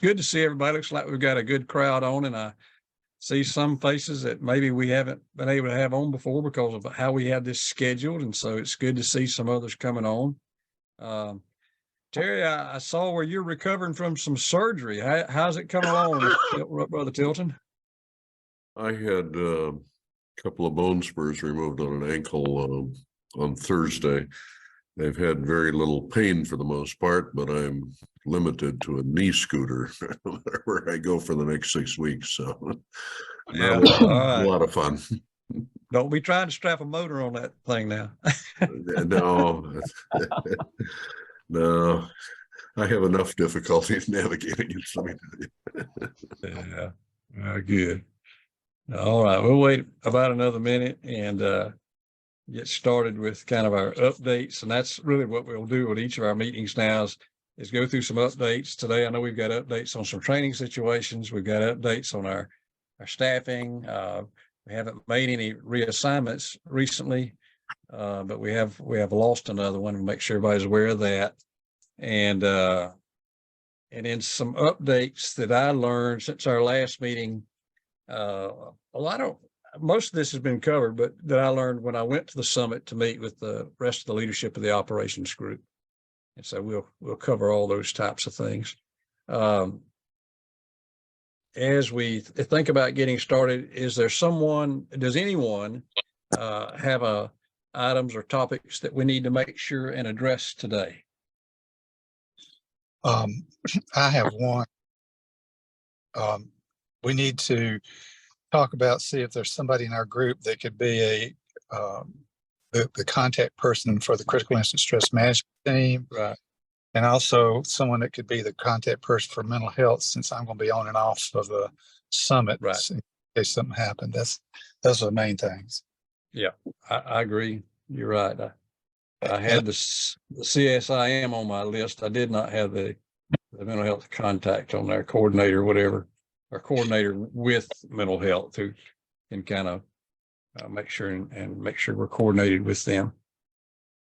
good to see everybody. Looks like we've got a good crowd on, and I see some faces that maybe we haven't been able to have on before because of how we have this scheduled. And so it's good to see some others coming on. Terry, I saw where you're recovering from some surgery. How's it coming along, Brother Tilton? I had a couple of bone spurs removed on an ankle on Thursday. I've had very little pain for the most part, but I'm limited to a knee scooter where I go for the next 6 weeks. So Yeah, a lot of fun. Don't be trying to strap a motor on that thing now. No, no, I have enough difficulties navigating it. Yeah, good. All right, we'll wait about another minute and get started with kind of our updates. And that's really what we'll do with each of our meetings now is go through some updates. Today, I know we've got updates on some training situations. We've got updates on our staffing. We haven't made any reassignments recently, but we have lost another one, to make sure everybody's aware of that. And then some updates that I learned since our last meeting. Most of this has been covered, but that I learned when I went to the summit to meet with the rest of the leadership of the operations group. And so we'll cover all those types of things. As we think about getting started, does anyone have items or topics that we need to make sure and address today? I have one. We need to talk about, see if there's somebody in our group that could be the contact person for the critical incident stress management team. Right. And also someone that could be the contact person for mental health, since I'm going to be on and off of the summit. Right. In case something happened. Those are the main things. Yeah, I agree. You're right. I had the CSIM on my list. I did not have the mental health contact on there, coordinator, whatever, or coordinator with mental health, who can kind of make sure we're coordinated with them.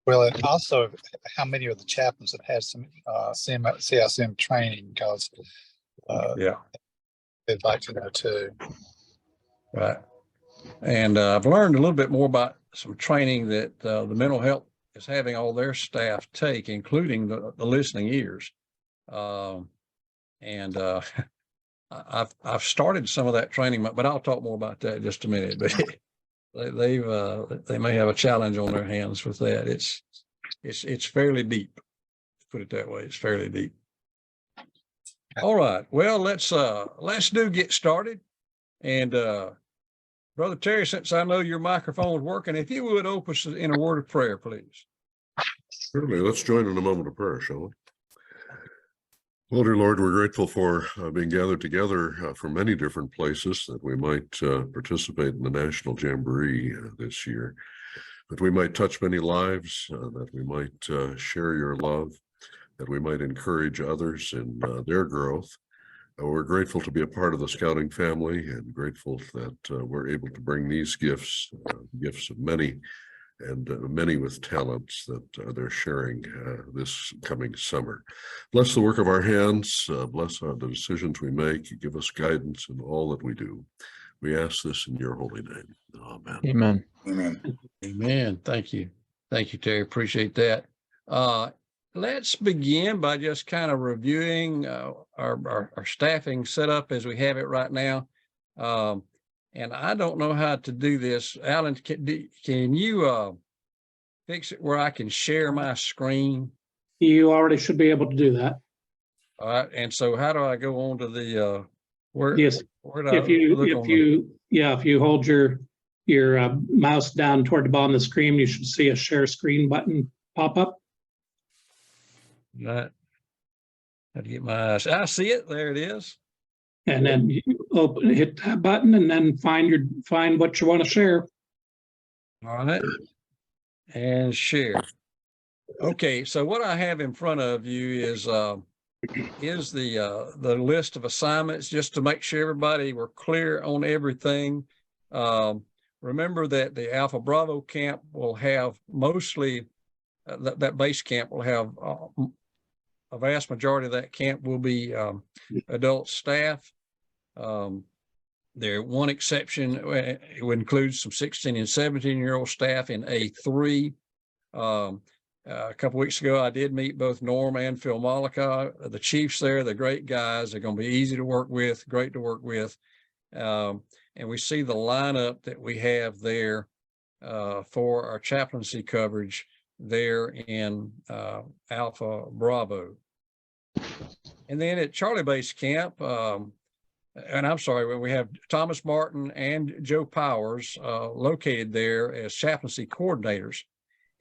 Well, and also how many of the chaplains have had some CSIM training, because Yeah, they'd like to know too. right. And I've learned a little bit more about some training that the mental health is having all their staff take, including the listening ears. I've started some of that training, but I'll talk more about that in just a minute. But they may have a challenge on their hands with that. It's fairly deep, put it that way. It's fairly deep. All right. Well, let's get started. And Brother Terry, since I know your microphone is working, if you would open us in a word of prayer, please. Certainly. Let's join in a moment of prayer, shall we? Well, dear Lord, we're grateful for being gathered together from many different places, that we might participate in the National Jamboree this year, that we might touch many lives, that we might share your love, that we might encourage others in their growth. We're grateful to be a part of the Scouting family, and grateful that we're able to bring these gifts of many, and many with talents that they're sharing this coming summer. Bless the work of our hands, bless the decisions we make, give us guidance in all that we do. We ask this in your holy name. Amen. Amen. Amen. Amen. Thank you, Terry. Appreciate that. Let's begin by just kind of reviewing our staffing setup as we have it right now. And I don't know how to do this. Alan, can you fix it where I can share my screen? You already should be able to do that. All right. And so how do I go on to the where? Yes. Where If you hold your mouse down toward the bottom of the screen, you should see a share screen button pop up. Right. Had to get my eyes. I see it. There it is. And then you hit that button, and then find what you want to share. All right. And share. Okay. So what I have in front of you is the list of assignments, just to make sure everybody were clear on everything. Remember that the Alpha Bravo camp will have mostly that base camp will have a vast majority of that camp will be adult staff. There one exception, it would include some 16 and 17-year-old staff in A3. A couple weeks ago, I did meet both Norm and Phil Malika, the chiefs there. They're great guys. They're going to be easy to work with, great to work with. And we see the lineup that we have there for our chaplaincy coverage there in Alpha Bravo. And then at Charlie Base Camp, and I'm sorry, when we have Thomas Martin and Joe Powers located there as chaplaincy coordinators.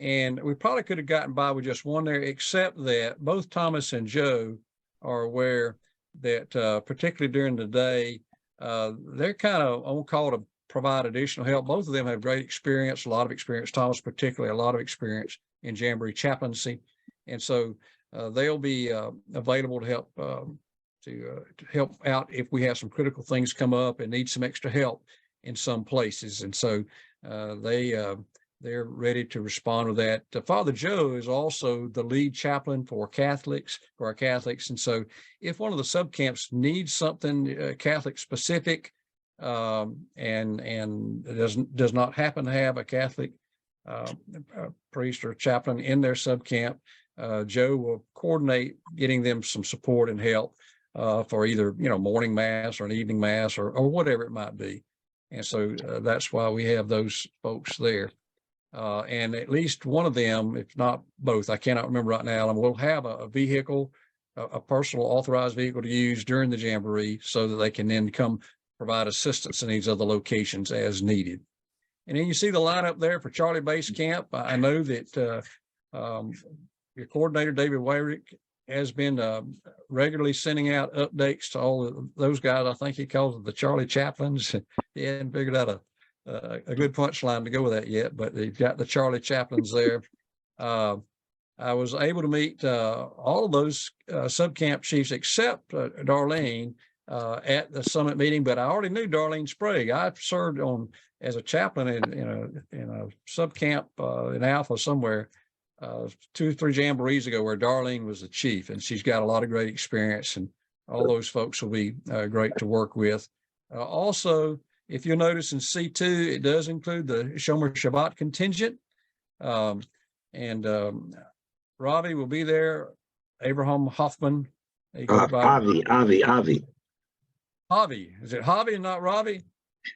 And we probably could have gotten by with just one there, except that both Thomas and Joe are aware that particularly during the day, they're kind of on call to provide additional help. Both of them have great experience, a lot of experience, Thomas particularly a lot of experience in Jamboree chaplaincy. And so they'll be available to help help out if we have some critical things come up and need some extra help in some places. And so they're ready to respond to that. Father Joe is also the lead chaplain for Catholics, for our Catholics. And so if one of the subcamps needs something Catholic specific and does not happen to have a Catholic priest or chaplain in their subcamp, Joe will coordinate getting them some support and help for either, morning mass or an evening mass or whatever it might be. And so that's why we have those folks there. And at least one of them, if not both, I cannot remember right now, and we'll have a vehicle, a personal authorized vehicle to use during the Jamboree so that they can then come provide assistance in these other locations as needed. And then you see the lineup there for Charlie Base Camp. I know that your coordinator, David Wayrick, has been regularly sending out updates to all of those guys. I think he calls it the Charlie Chaplains. He hadn't figured out a good punchline to go with that yet, but they've got the Charlie Chaplains there. I was able to meet all of those subcamp chiefs except Darlene at the summit meeting, but I already knew Darlene Sprague. I served as a chaplain in a subcamp in Alpha somewhere 2 or 3 Jamborees ago where Darlene was the chief, and she's got a lot of great experience, and all those folks will be great to work with. Also, if you'll notice in C2, it does include the Shomer Shabbat contingent. And Ravi will be there. Abraham Hoffman. Avi. Javi. Is it Javi and not Ravi?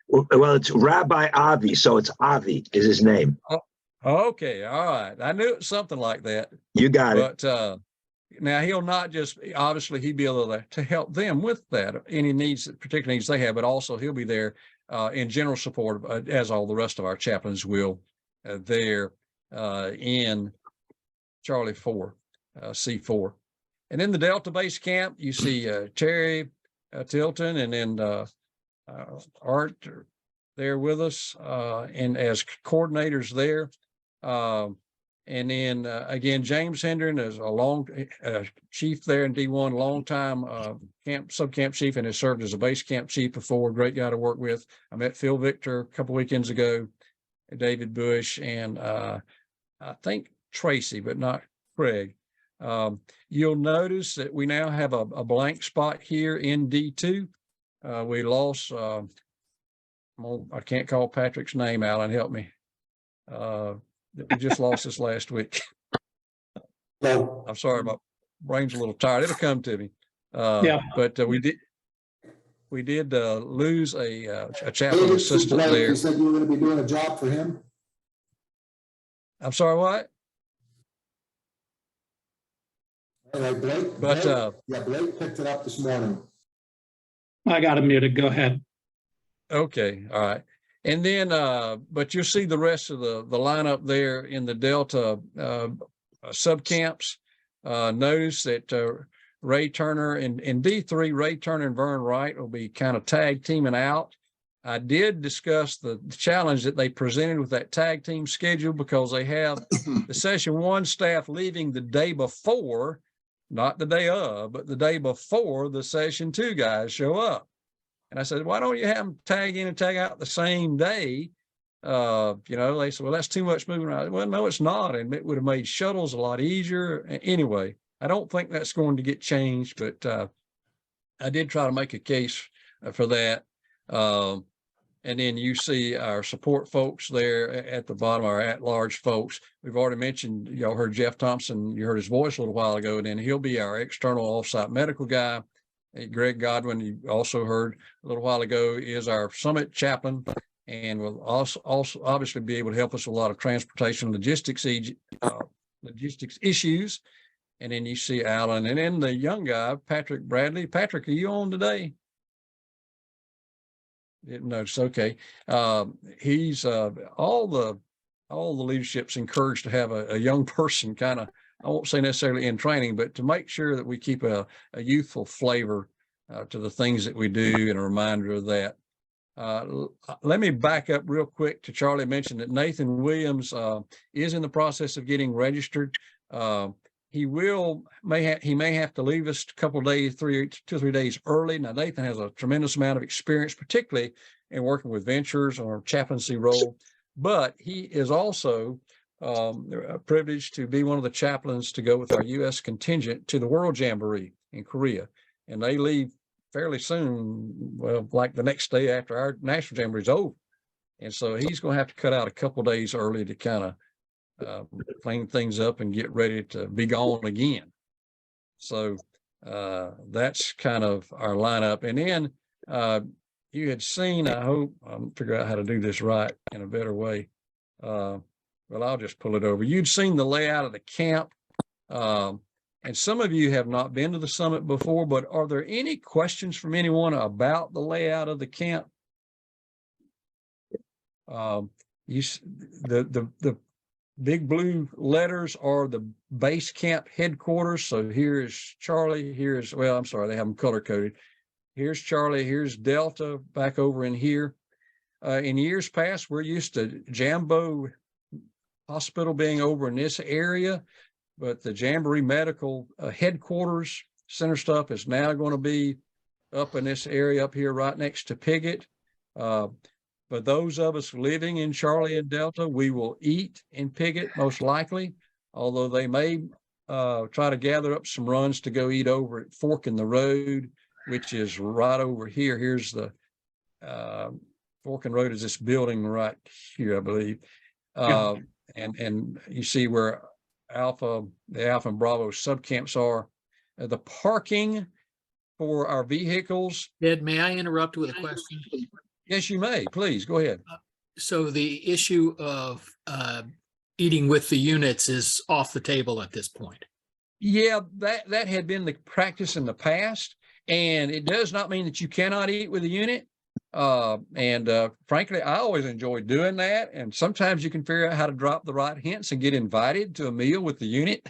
Well, it's Rabbi Avi, so it's Avi is his name. Oh, okay. All right. I knew it was something like that. You got it. But now he'll not just, obviously he'll be able to help them with that, any needs, particular needs they have, but also he'll be there in general support, as all the rest of our chaplains will there in Charlie 4, C4. And in the Delta Base Camp, you see Terry Tilton and then Art there with us and as coordinators there. And then again, James Hendren is a long chief there in D1, long time subcamp chief, and has served as a base camp chief before. Great guy to work with. I met Phil Victor a couple weekends ago, David Bush, and I think Tracy, but not Craig. You'll notice that we now have a blank spot here in D2. We lost, I can't call Patrick's name, Alan, help me. We just lost this last week. I'm sorry, my brain's a little tired. It'll come to me. Yeah. But we did lose a chaplain assistant there. You said you were going to be doing a job for him. I'm sorry, what? All right, Blake. But Blake picked it up this morning. I got him muted. Go ahead. Okay, all right. And then, but you'll see the rest of the lineup there in the Delta subcamps. Notice that Ray Turner in D3, Ray Turner and Vern Wright will be kind of tag teaming out. I did discuss the challenge that they presented with that tag team schedule because they have the session 1 staff leaving the day before, not the day of, but the day before the session 2 guys show up. And I said, why don't you have them tag in and tag out the same day? They said, well, that's too much moving around. Well, no, it's not. And it would have made shuttles a lot easier. Anyway, I don't think that's going to get changed, but I did try to make a case for that. And then you see our support folks there at the bottom, our at-large folks. We've already mentioned, y'all heard Jeff Thompson, you heard his voice a little while ago, and then he'll be our external off-site medical guy. Greg Godwin, you also heard a little while ago, is our summit chaplain, and will also obviously be able to help us with a lot of transportation logistics issues. And then you see Alan, and then the young guy, Patrick Bradley. Patrick, are you on today? Didn't notice. Okay. He's all the leadership's encouraged to have a young person kind of, I won't say necessarily in training, but to make sure that we keep a youthful flavor to the things that we do, and a reminder of that. Let me back up real quick to Charlie mentioned that Nathan Williams is in the process of getting registered. He may have to leave us a couple of days, 2 or 3 days early. Now, Nathan has a tremendous amount of experience, particularly in working with ventures or chaplaincy role, but he is also privileged to be one of the chaplains to go with our U.S. contingent to the World Jamboree in Korea. And they leave fairly soon, well, like the next day after our national jamboree is over. And so he's going to have to cut out a couple of days early to kind of clean things up and get ready to be gone again. So that's kind of our lineup. And then you had seen, I hope I'll figure out how to do this right in a better way. Well, I'll just pull it over. You'd seen the layout of the camp. And some of you have not been to the summit before, but are there any questions from anyone about the layout of the camp? The big blue letters are the base camp headquarters. So here's Charlie, well, I'm sorry, they have them color coded. Here's Charlie, here's Delta back over in here. In years past, we're used to Jambo Hospital being over in this area, but the Jamboree Medical headquarters center stuff is now going to be up in this area up here right next to Piggott. But those of us living in Charlie and Delta, we will eat in Piggott most likely, although they may try to gather up some runs to go eat over at Fork in the Road, which is right over here. Here's the Fork in the Road is this building right here, I believe. And you see where the Alpha and Bravo subcamps are. The parking for our vehicles. Ed, may I interrupt with a question? Yes, you may. Please go ahead. So the issue of eating with the units is off the table at this point. Yeah, that had been the practice in the past, and it does not mean that you cannot eat with a unit. Frankly, I always enjoyed doing that. And sometimes you can figure out how to drop the right hints and get invited to a meal with the unit,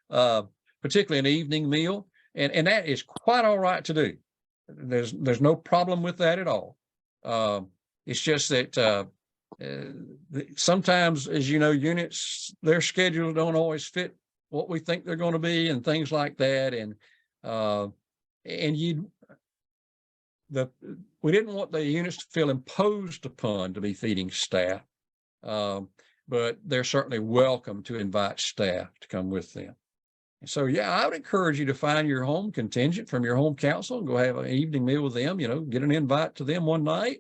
particularly an evening meal. And that is quite all right to do. There's no problem with that at all. It's just that sometimes, as you know, units, their schedules don't always fit what we think they're going to be and things like that. We didn't want the units to feel imposed upon to be feeding staff, but they're certainly welcome to invite staff to come with them. And so, yeah, I would encourage you to find your home contingent from your home council and go have an evening meal with them, get an invite to them one night.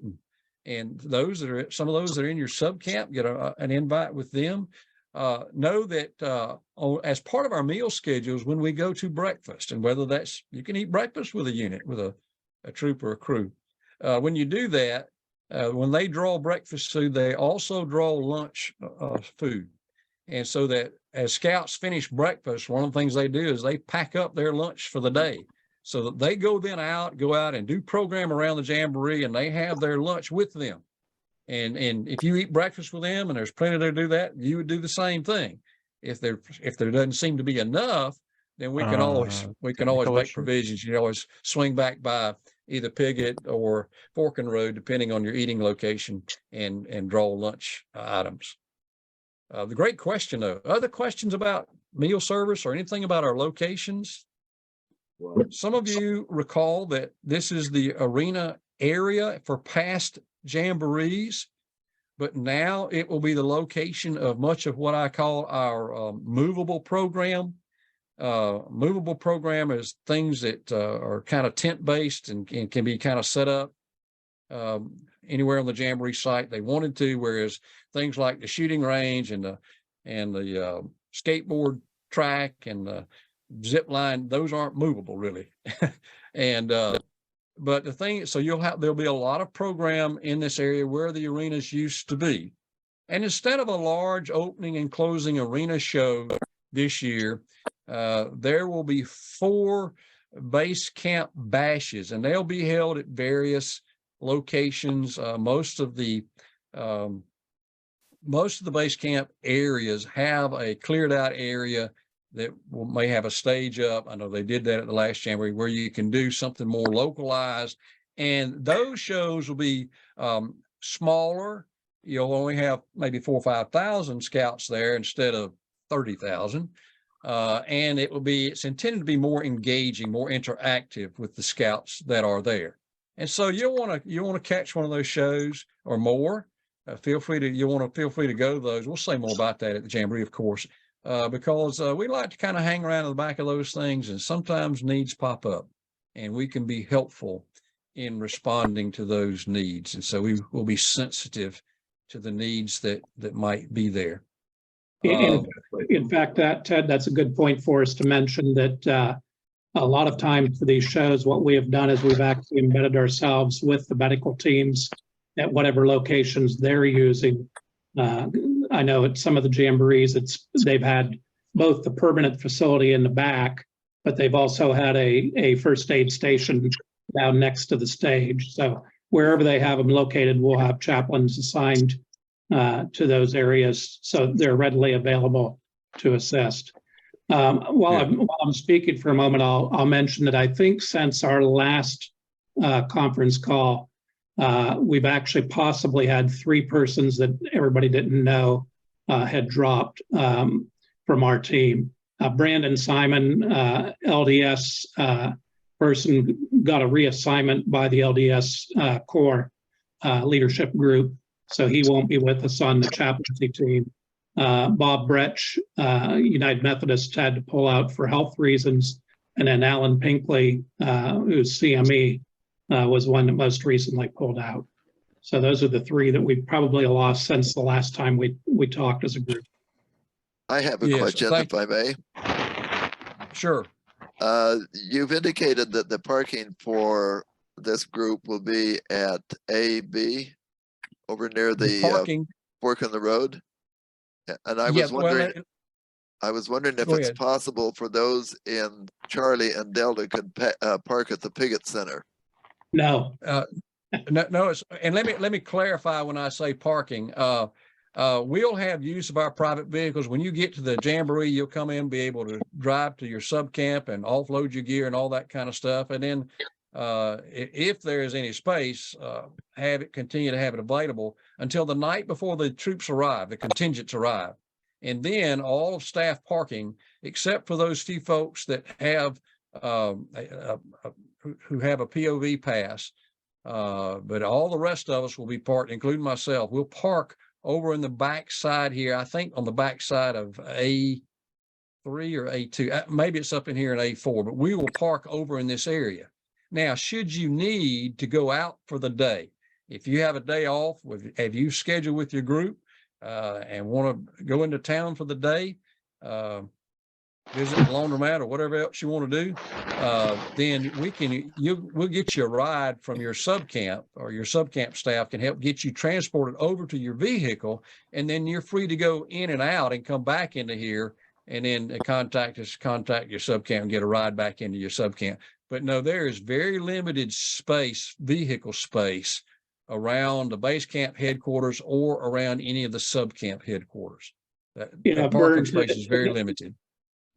And some of those that are in your subcamp, get an invite with them. Know that as part of our meal schedules, when we go to breakfast, and whether that's, you can eat breakfast with a unit, with a troop or a crew. When you do that, when they draw breakfast food, they also draw lunch food. And so that as scouts finish breakfast, one of the things they do is they pack up their lunch for the day, so that they go out and do program around the Jamboree, and they have their lunch with them. And if you eat breakfast with them, and there's plenty there to do that, you would do the same thing. If there doesn't seem to be enough, then we can always make provisions. You can always swing back by either Piggott or Fork in the Road, depending on your eating location, and draw lunch items. The great question, though. Other questions about meal service or anything about our locations? Some of you recall that this is the arena area for past Jamborees, but now it will be the location of much of what I call our movable program. Movable program is things that are kind of tent based and can be kind of set up anywhere on the Jamboree site they wanted to, whereas things like the shooting range and the skateboard track and the zip line, those aren't movable really. And but the thing, so there'll be a lot of program in this area where the arenas used to be. And instead of a large opening and closing arena show this year, there will be 4 base camp bashes, and they'll be held at various locations. Most of the base camp areas have a cleared out area that may have a stage up. I know they did that at the last Jamboree, where you can do something more localized. And those shows will be smaller. You'll only have maybe 4,000 or 5,000 scouts there instead of 30,000. And it's intended to be more engaging, more interactive with the scouts that are there. And so you want to catch one of those shows or more. Feel free to go to those. We'll say more about that at the Jamboree, of course, because we like to kind of hang around in the back of those things, and sometimes needs pop up, and we can be helpful in responding to those needs. And so we will be sensitive to the needs that might be there. In fact, Ted, that's a good point for us to mention that a lot of times for these shows, what we have done is we've actually embedded ourselves with the medical teams at whatever locations they're using. I know at some of the Jamborees, they've had both the permanent facility in the back, but they've also had a first aid station down next to the stage. So wherever they have them located, we'll have chaplains assigned to those areas, so they're readily available to assist. While I'm speaking for a moment, I'll mention that I think since our last conference call, we've actually possibly had 3 persons that everybody didn't know had dropped from our team. Brandon Simon, LDS person, got a reassignment by the LDS Corps leadership group, so he won't be with us on the chaplaincy team. Bob Bretsch, United Methodist, had to pull out for health reasons. And then Alan Pinkley, who's CME, was one that most recently pulled out. So those are the 3 that we've probably lost since the last time we talked as a group. I have a question, if I may. Sure. You've indicated that the parking for this group will be at A, B, over near the parking fork in the road. And I was wondering if it's possible for those in Charlie and Delta could park at the Piggott Center. No. No. And let me clarify when I say parking. We'll have use of our private vehicles. When you get to the Jamboree, you'll come in, be able to drive to your sub camp and offload your gear and all that kind of stuff. And then if there is any space, continue to have it available until the night before the troops arrive, the contingents arrive. And then all of staff parking, except for those few folks that have who have a POV pass, but all the rest of us will be parked, including myself. We'll park over in the back side here, I think on the back side of A3 or A2, maybe it's up in here in A4, but we will park over in this area. Now, should you need to go out for the day, if you have a day off, have you scheduled with your group and want to go into town for the day, visit the laundromat or whatever else you want to do, then we'll get you a ride from your sub camp, or your sub camp staff can help get you transported over to your vehicle, and then you're free to go in and out and come back into here, and then contact your sub camp and get a ride back into your sub camp. But no, there is very limited space, vehicle space, around the base camp headquarters or around any of the sub camp headquarters. That parking space is very limited.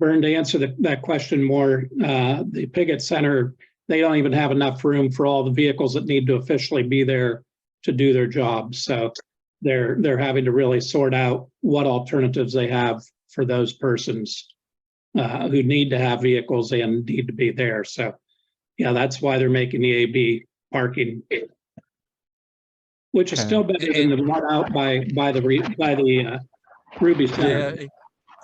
Vern, to answer that question more, the Piggott Center, they don't even have enough room for all the vehicles that need to officially be there to do their job. So they're having to really sort out what alternatives they have for those persons who need to have vehicles and need to be there. So yeah, that's why they're making the AB parking, which is still better than the one out by the Ruby Center.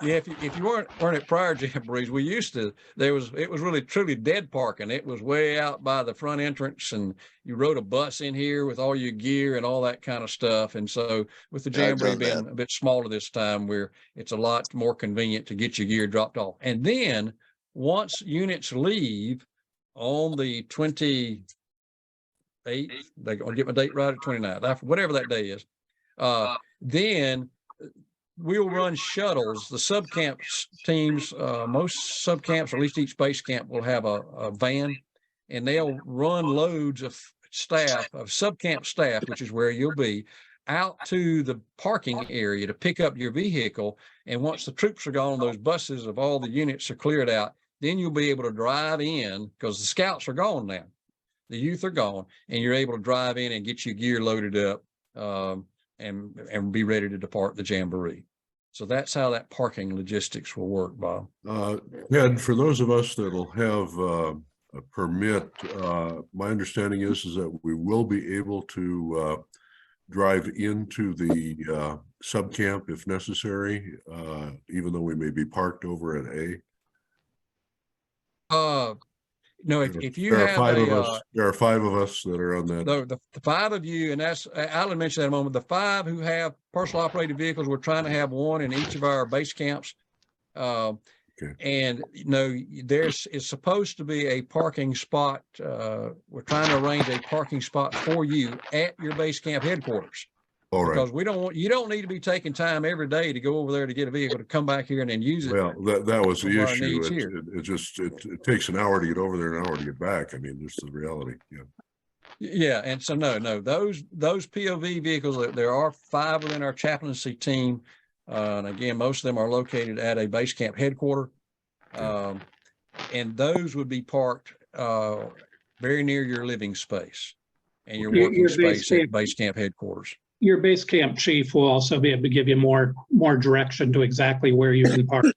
Yeah, Yeah, if you weren't at prior jamborees, we used to, it was really truly dead parking. It was way out by the front entrance, and you rode a bus in here with all your gear and all that kind of stuff. And so with the Yeah, I've jamboree done being that. a bit smaller this time, where it's a lot more convenient to get your gear dropped off. And then once units leave on the 28th, they're gonna get my date right, at 29th, whatever that day is. Then we'll run shuttles. The subcamp teams, most subcamps, or at least each base camp, will have a van, and they'll run loads of staff, of subcamp staff, which is where you'll be, out to the parking area to pick up your vehicle. And once the troops are gone, those buses of all the units are cleared out, then you'll be able to drive in, because the scouts are gone now. The youth are gone, and you're able to drive in and get your gear loaded up, and be ready to depart the jamboree. So that's how that parking logistics will work, Bob. Ed, for those of us that'll have a permit, my understanding is that we will be able to drive into the subcamp if necessary, even though we may be parked over at A. No, if you There are have five of a, us. There are five of us that are on that. the five of you, and that's, Alan mentioned that a moment, the five who have personal operated vehicles, we're trying to have one in each of our base camps. And there's is supposed to be a parking spot. We're trying to arrange a parking spot for you at your base camp headquarters. All right. Because you don't need to be taking time every day to go over there to get a vehicle to come back here and then use it. Well, that was the issue. It It takes an hour to get over there, an hour to get back. I mean, this is the reality. Yeah. Yeah, and so no, those POV vehicles, there are five within our chaplaincy team. And again, most of them are located at a base camp headquarter. And those would be parked very near your living space and your working space at base camp headquarters. Your base camp chief will also be able to give you more direction to exactly where you can park.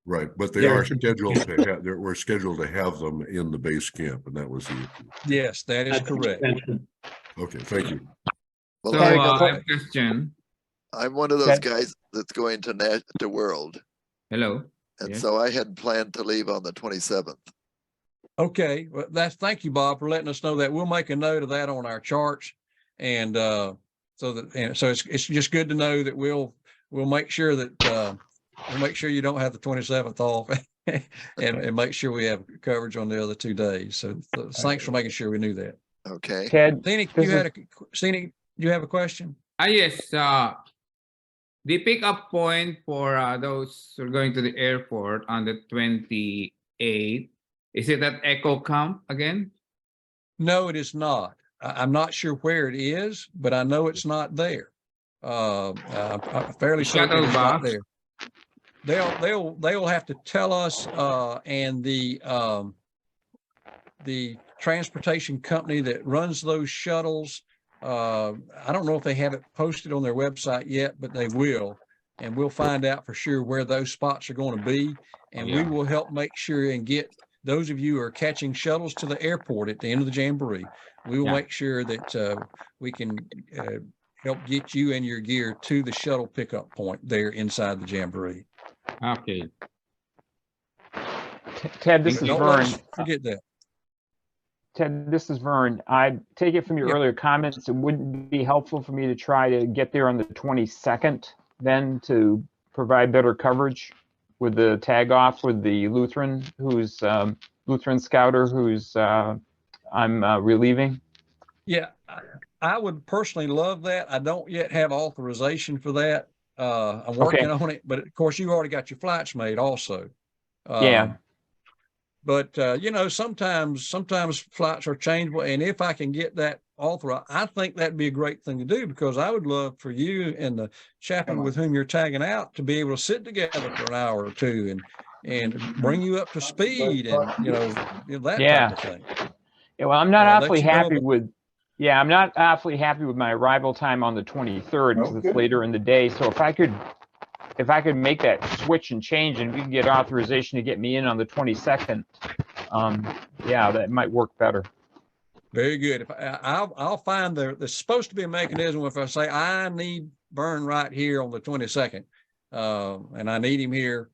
Right, but they are scheduled to have, we're scheduled to have them in the base camp, and that was the issue. Yes, that is correct. Okay, thank you. Well, So I have a question. I'm one of those guys that's going to World. Hello. And Yes. so I had planned to leave on the 27th. Okay, well, thank you, Bob, for letting us know that. We'll make a note of that on our charts, and so it's just good to know that we'll make sure that we'll make sure you don't have the 27th off, and make sure we have coverage on the other 2 days. So thanks for making sure we knew that. Okay. Ted, Scenic, you have a question? Yes. The pickup point for those who are going to the airport on the 28th, is it at Echo Camp again? No, it is not. I'm not sure where it is, but I know it's not there. I'm fairly certain it's not there. They'll have to tell us, and the transportation company that runs those shuttles. I don't know if they have it posted on their website yet, but they will, and we'll find out for sure where those spots are going to be, and we will help make sure and get those of you who are catching shuttles to the airport at the end of the Jamboree. We will make sure that we can help get you and your gear to the shuttle pickup point there inside the Jamboree. Okay. Ted, this is Vern. Forget that. Ted, this is Vern. I take it from your earlier comments, it wouldn't be helpful for me to try to get there on the 22nd then to provide better coverage with the tag off with the Lutheran, who's Lutheran Scouter, who's I'm relieving. Yeah, I would personally love that. I don't yet have authorization for that. I'm working on it, but of course you already got your flights made also. But sometimes flights are changeable, and if I can get that authorized, I think that'd be a great thing to do, because I would love for you and the chaplain with whom you're tagging out to be able to sit together for an hour or two and bring you up to speed, and that type of thing. Yeah, well, I'm not awfully happy with. Yeah, I'm not awfully happy with my arrival time on the 23rd because it's later in the day. So if I could make that switch and change, and we can get authorization to get me in on the 22nd, that might work better. Very good. If I'll find there's supposed to be a mechanism if I say I need Vern right here on the 22nd, and I need him here.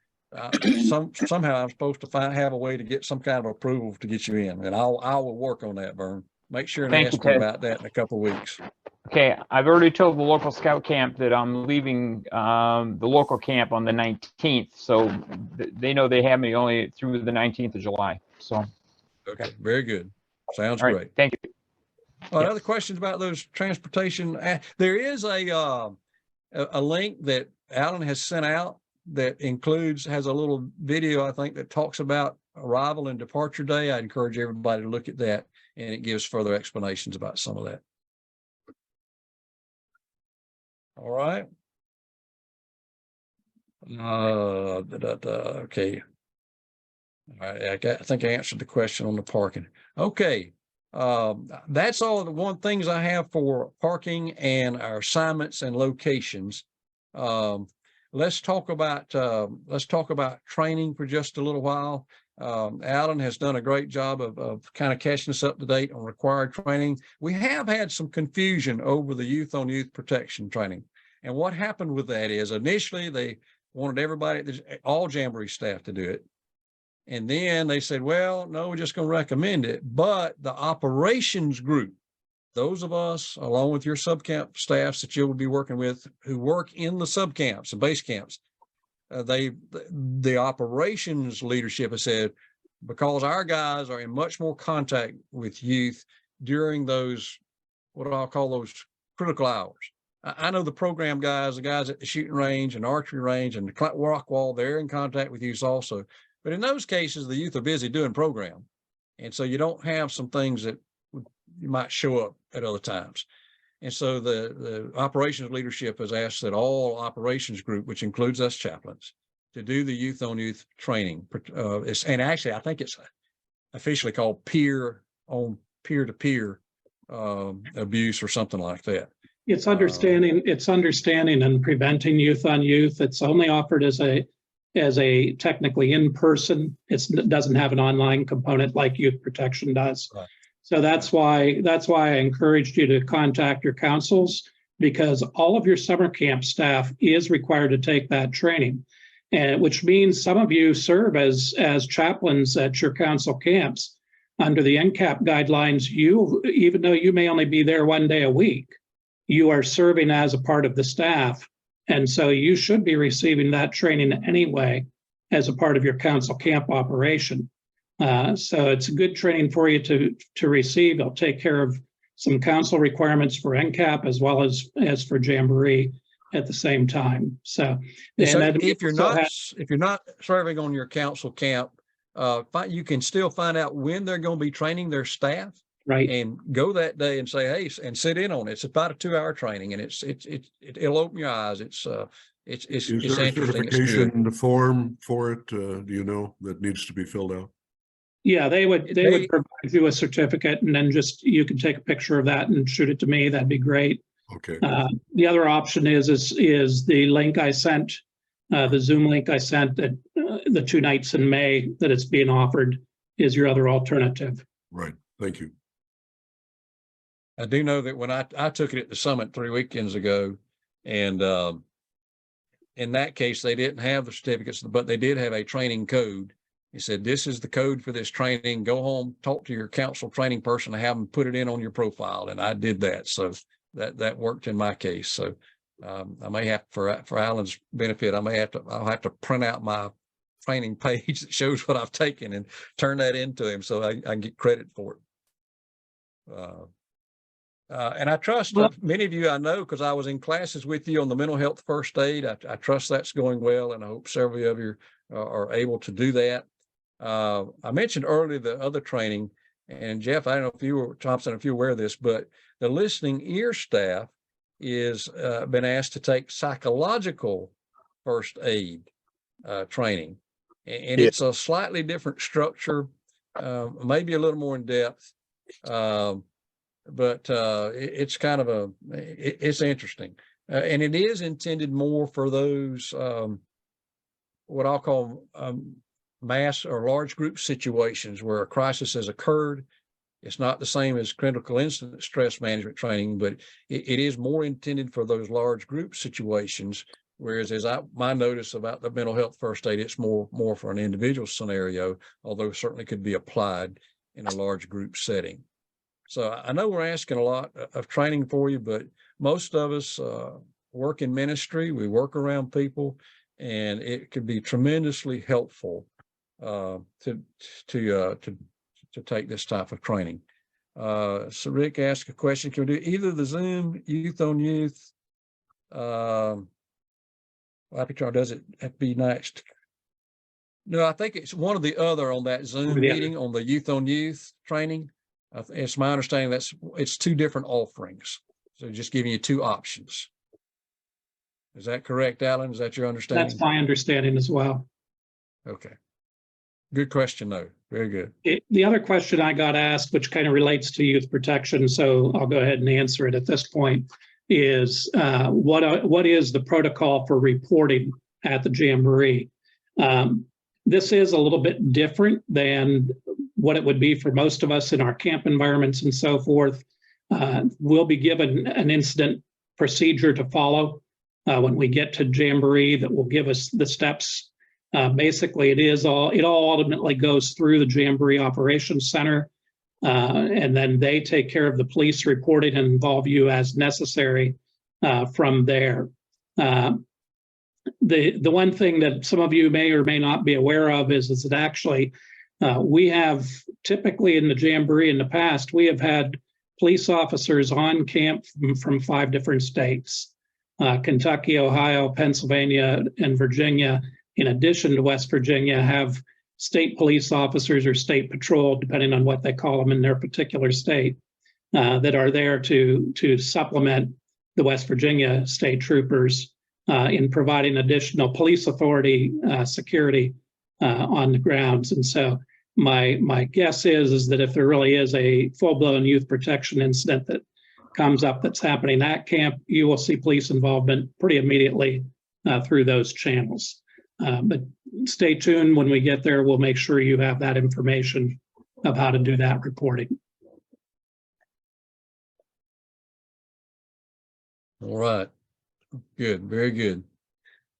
Somehow I'm supposed to have a way to get some kind of approval to get you in, and I will work on that, Vern. Make sure and Thank you, ask me Ted. about that in a couple of weeks. Okay, I've already told the local scout camp that I'm leaving the local camp on the 19th, so they know they have me only through the 19th of July. So, Okay, very good. Sounds all right, great. thank you. Other questions about those transportation? There is a link that Alan has sent out that has a little video, I think, that talks about arrival and departure day. I encourage everybody to look at that, and it gives further explanations about some of that. All right. Okay. All right. I think I answered the question on the parking. Okay. That's all the things I have for parking and our assignments and locations. Let's talk about training for just a little while. Alan has done a great job of kind of catching us up to date on required training. We have had some confusion over the youth on youth protection training. And what happened with that is initially they wanted all Jamboree staff to do it. And then they said, well, no, we're just going to recommend it. But the operations group, those of us, along with your subcamp staffs that you'll be working with who work in the subcamps and base camps, the operations leadership has said, because our guys are in much more contact with youth during those, what I'll call those critical hours. I know the program guys, the guys at the shooting range and archery range and the rock wall, they're in contact with youth also. But in those cases, the youth are busy doing program. And so you don't have some things that you might show up at other times. And so the operations leadership has asked that all operations group, which includes us chaplains, to do the youth on youth training. And actually, I think it's officially called peer-to-peer abuse or something like that. It's understanding and preventing youth on youth. It's only offered as a technically in person. It doesn't have an online component like youth protection does. Right. So that's why I encouraged you to contact your councils, because all of your summer camp staff is required to take that training, and which means some of you serve as chaplains at your council camps. Under the NCAP guidelines, even though you may only be there one day a week, you are serving as a part of the staff. And so you should be receiving that training anyway as a part of your council camp operation. So it's a good training for you to receive. It'll take care of some council requirements for NCAP as well as for Jamboree at the same time. So, if you're not serving on your council camp, you can still find out when they're going to be training their staff. Right. And go that day and say, hey, and sit in on it. It's about a 2-hour training, and it'll open your eyes. It's interesting. Certification form for it, do you know, that needs to be filled out? Yeah, they would provide you a certificate, and then you can take a picture of that and shoot it to me. That'd be great. Okay. The other option is the link I sent, the Zoom link I sent, that the 2 nights in May that it's being offered is your other alternative. Right. Thank you. I do know that when I took it at the summit 3 weekends ago, and in that case, they didn't have the certificates, but they did have a training code. He said, this is the code for this training. Go home, talk to your council training person, and have them put it in on your profile. And I did that. So that worked in my case. So I may have, for Alan's benefit, I'll have to print out my training page that shows what I've taken and turn that into him so I can get credit for it. And I trust many of you I know, because I was in classes with you on the mental health first aid. I trust that's going well, and I hope several of you are able to do that. I mentioned earlier the other training, and Jeff, I don't know if you were, Thompson, if you're aware of this, but the listening ear staff is been asked to take psychological first aid training. And it's a slightly different structure, maybe a little more in depth. But it's kind of it's interesting. And it is intended more for those, what I'll call mass or large group situations where a crisis has occurred. It's not the same as critical incident stress management training, but it is more intended for those large group situations Whereas my notice about the mental health first aid, it's more for an individual scenario, although certainly could be applied in a large group setting. So I know we're asking a lot of training for you, but most of us work in ministry, we work around people, and it could be tremendously helpful to take this type of training. So Rick asked a question, can we do either the Zoom youth on youth? Does it have to be next? No, I think it's one or the other on that Zoom meeting on the youth on youth training. It's my understanding it's two different offerings. So just giving you two options. Is that correct, Alan? Is that your understanding? That's my understanding as well. Okay. Good question, though. Very good. The other question I got asked, which kind of relates to youth protection, so I'll go ahead and answer it at this point, is what is the protocol for reporting at the Jamboree? This is a little bit different than what it would be for most of us in our camp environments and so forth. We'll be given an incident procedure to follow when we get to Jamboree that will give us the steps. Basically, it all ultimately goes through the Jamboree Operations Center, and then they take care of the police reporting and involve you as necessary from there. The one thing that some of you may or may not be aware of is that actually we have typically in the Jamboree in the past, we have had police officers on camp from 5 different states, Kentucky, Ohio, Pennsylvania, and Virginia. In addition to West Virginia, have state police officers or state patrol, depending on what they call them in their particular state, that are there to supplement the West Virginia state troopers in providing additional police authority security on the grounds. And so my guess is that if there really is a full-blown youth protection incident that comes up that's happening at camp, you will see police involvement pretty immediately through those channels. But stay tuned. When we get there, we'll make sure you have that information of how to do that reporting. All right. Good. Very good.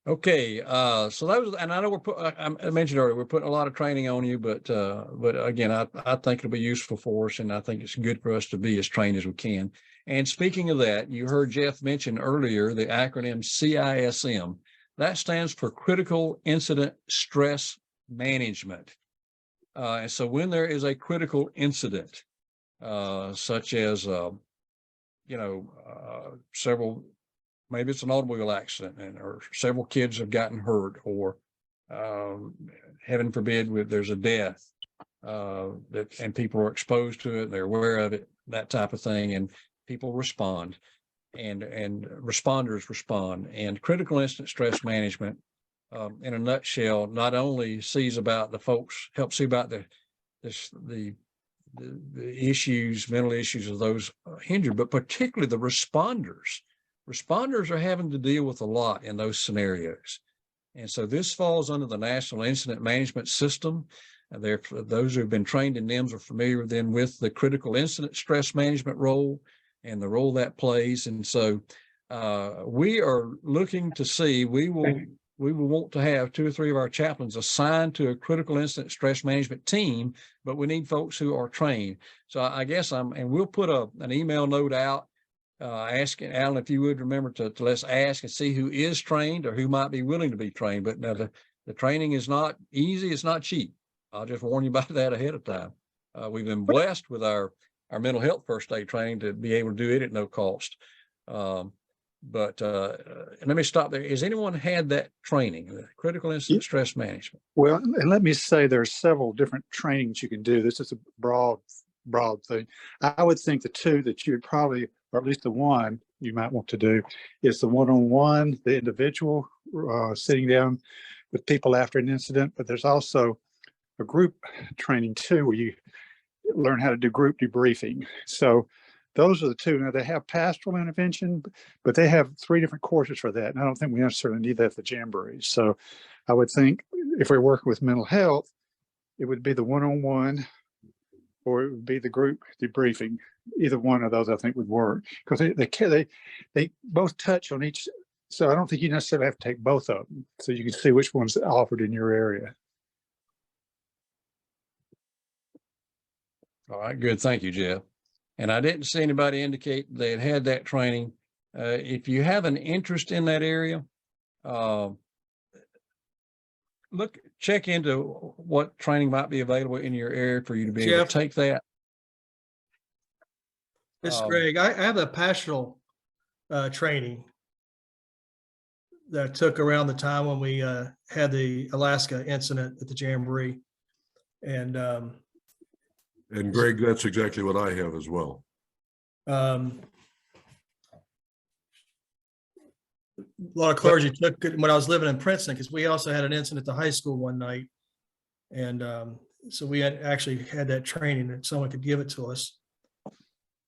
Okay. So that was, and I know I mentioned earlier, we're putting a lot of training on you, but again, I think it'll be useful for us, and I think it's good for us to be as trained as we can. And speaking of that, you heard Jeff mention earlier the acronym CISM. That stands for Critical Incident Stress Management. And so when there is a critical incident, such as, maybe it's an automobile accident or several kids have gotten hurt, or heaven forbid, there's a death and people are exposed to it, they're aware of it, that type of thing, and people respond. And responders respond. And critical incident stress management, in a nutshell, not only helps see about the issues, mental issues of those injured, but particularly the responders. Responders are having to deal with a lot in those scenarios. And so this falls under the National Incident Management System. Those who have been trained in NIMS are familiar then with the critical incident stress management role and the role that plays. And so we are looking to see, we will want to have 2 or 3 of our chaplains assigned to a critical incident stress management team, but we need folks who are trained. So I guess and we'll put an email note out asking Alan, if you would remember to let's ask and see who is trained or who might be willing to be trained. But now the training is not easy. It's not cheap. I'll just warn you about that ahead of time. We've been blessed with our mental health first aid training to be able to do it at no cost. And let me stop there. Has anyone had that training, critical incident stress management? Well, and let me say there's several different trainings you can do. This is a broad thing. I would think the 2 that you would probably, or at least the one you might want to do, is the one-on-one, the individual sitting down with people after an incident. But there's also a group training too, where you learn how to do group debriefing. So those are the 2. Now they have pastoral intervention, but they have 3 different courses for that. And I don't think we necessarily need that at the Jamboree. So I would think if we're working with mental health, it would be the one-on-one, or it would be the group debriefing. Either one of those I think would work, because they both touch on each So I don't think you necessarily have to take both of them. So you can see which one's offered in your area. All right, good. Thank you, Jeff. And I didn't see anybody indicate they had had that training. If you have an interest in that area, check into what training might be available in your area for you to be able Jeff? to take that. This is Greg. I have a pastoral training that took around the time when we had the Alaska incident at the Jamboree. And Greg, that's exactly what I have as well. a lot of clergy took it when I was living in Princeton, because we also had an incident at the high school one night. And so we had actually had that training that someone could give it to us.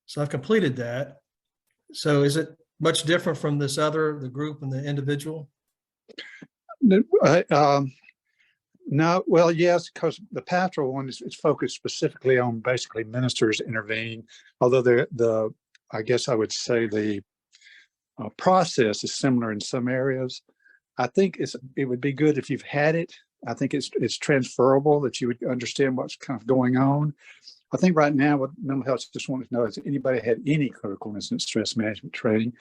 So I've completed that. So is it much different from this other, the group and the individual? No, well, yes, because the pastoral one is focused specifically on basically ministers intervening, although I guess I would say the process is similar in some areas. I think it would be good if you've had it. I think it's transferable, that you would understand what's kind of going on. I think right now what mental health just wanted to know is anybody had any critical incident stress management training,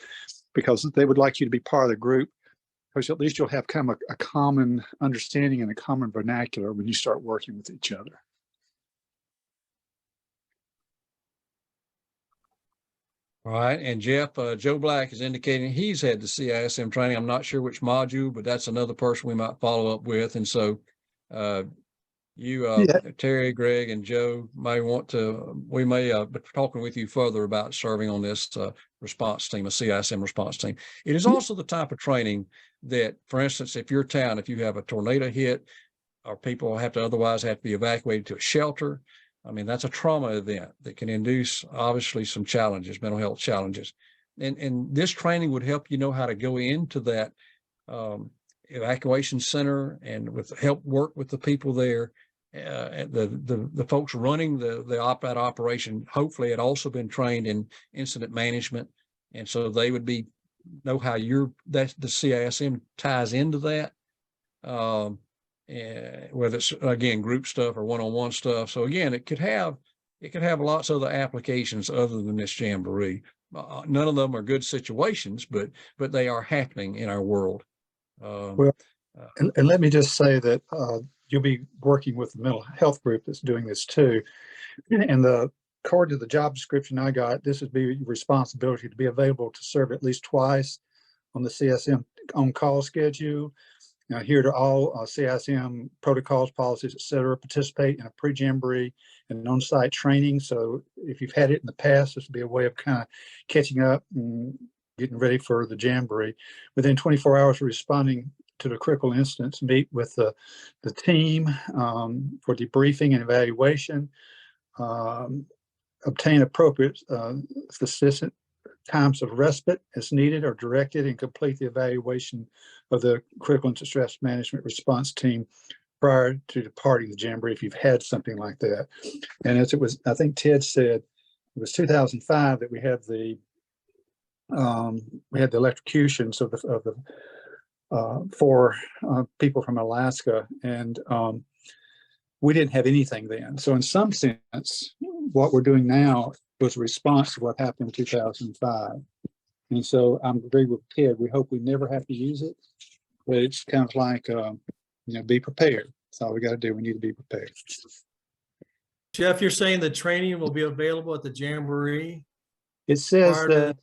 because they would like you to be part of the group, because at least you'll have kind of a common understanding and a common vernacular when you start working with each other. All right. And Jeff, Joe Black is indicating he's had the CISM training. I'm not sure which module, but that's another person we might follow up with. And so Terry, Greg, and Joe we may be talking with you further about serving on this response team, a CISM response team. It is also the type of training that, for instance, if your town, if you have a tornado hit or people otherwise have to be evacuated to a shelter, I mean, that's a trauma event that can induce obviously some challenges, mental health challenges. And this training would help you know how to go into that evacuation center and help work with the people there. The folks running that operation hopefully had also been trained in incident management, and so they would know how the CISM ties into that, whether it's again group stuff or one-on-one stuff. So again, it could have lots of other applications other than this Jamboree. None of them are good situations, but they are happening in our world. And let me just say that you'll be working with the mental health group that's doing this too. And according to the job description I got, this would be your responsibility to be available to serve at least twice on the CISM on-call schedule, adhere to all CISM protocols, policies, etc., participate in a pre-Jamboree and on-site training. So if you've had it in the past, this would be a way of kind of catching up and getting ready for the Jamboree. Within 24 hours of responding to the critical incidents, meet with the team for debriefing and evaluation, obtain appropriate assistant times of respite as needed or directed, and complete the evaluation of the critical incident stress management response team prior to departing the Jamboree if you've had something like that. And as it was, I think Ted said, it was 2005 that we had the electrocutions of the 4 people from Alaska, and we didn't have anything then. So in some sense, what we're doing now was a response to what happened in 2005. And so I'm agree with Ted. We hope we never have to use it, but it's kind of like, be prepared. That's all we got to do. We need to be prepared. Jeff, you're saying the training will be available at the Jamboree? It says that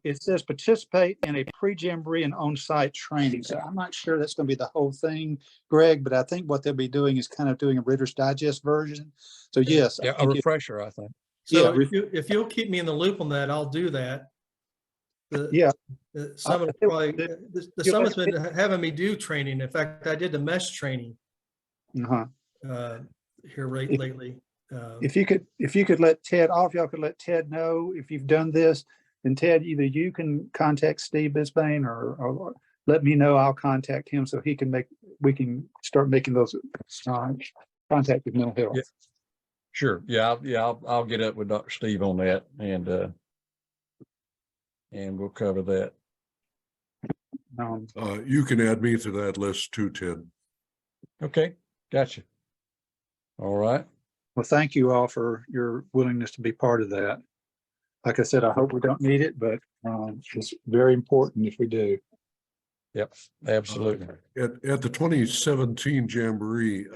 it says participate in a pre-Jamboree and on-site training. So I'm not sure that's going to be the whole thing, Greg, but I think what they'll be doing is kind of doing a Reader's Digest version. So yes, yeah, a refresher, I think. So if you'll keep me in the loop on that, I'll do that. The summit probably the summit's been having me do training. In fact, I did the mesh training here lately. If you could let Ted, all of y'all could let Ted know if you've done this, and Ted, either you can contact Steve Bisbane or let me know. I'll contact him so we can start making those contact with mental health. Yeah. Sure. Yeah. I'll get up with Dr. Steve on that, and we'll cover that. You can add me to that list too, Ted. Okay, gotcha. All right. Well, thank you all for your willingness to be part of that. Like I said, I hope we don't need it, but it's very important if we do. Yep, absolutely. At the 2017 Jamboree,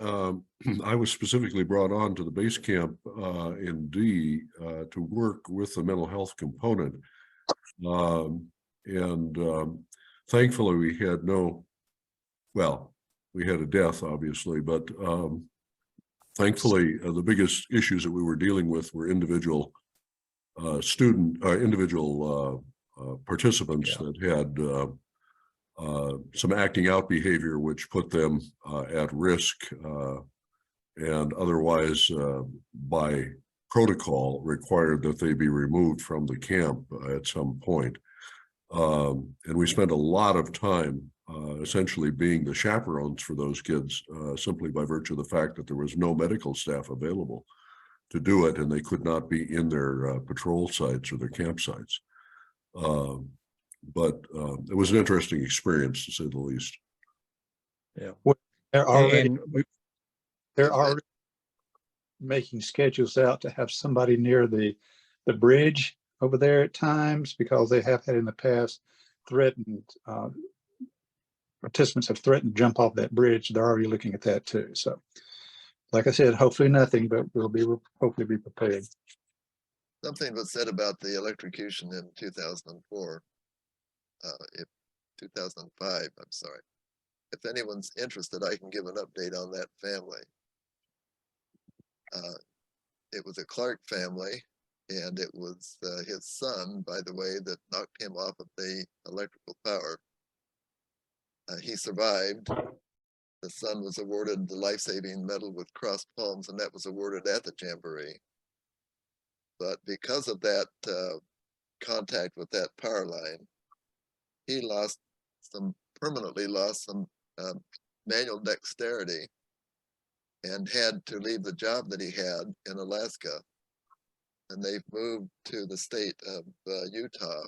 I was specifically brought on to the base camp in D to work with the mental health component. Thankfully we had we had a death obviously, but thankfully the biggest issues that we were dealing with were individual participants that had some acting out behavior which put them at risk and otherwise by protocol required that they be removed from the camp at some point. And we spent a lot of time essentially being the chaperones for those kids simply by virtue of the fact that there was no medical staff available to do it and they could not be in their patrol sites or their campsites. But it was an interesting experience to say the least. Yeah. Well, they're already making schedules out to have somebody near the bridge over there at times because they have had in the past threatened participants have threatened to jump off that bridge. They're already looking at that too. So like I said, hopefully nothing, but we'll hopefully be prepared. Something was said about the electrocution in 2004. 2005, I'm sorry. If anyone's interested, I can give an update on that family. It was a Clark family, and it was his son, by the way, that knocked him off of the electrical power. He survived. The son was awarded the life-saving medal with crossed palms, and that was awarded at the Jamboree. But because of that contact with that power line, he permanently lost some manual dexterity and had to leave the job that he had in Alaska. And they've moved to the state of Utah,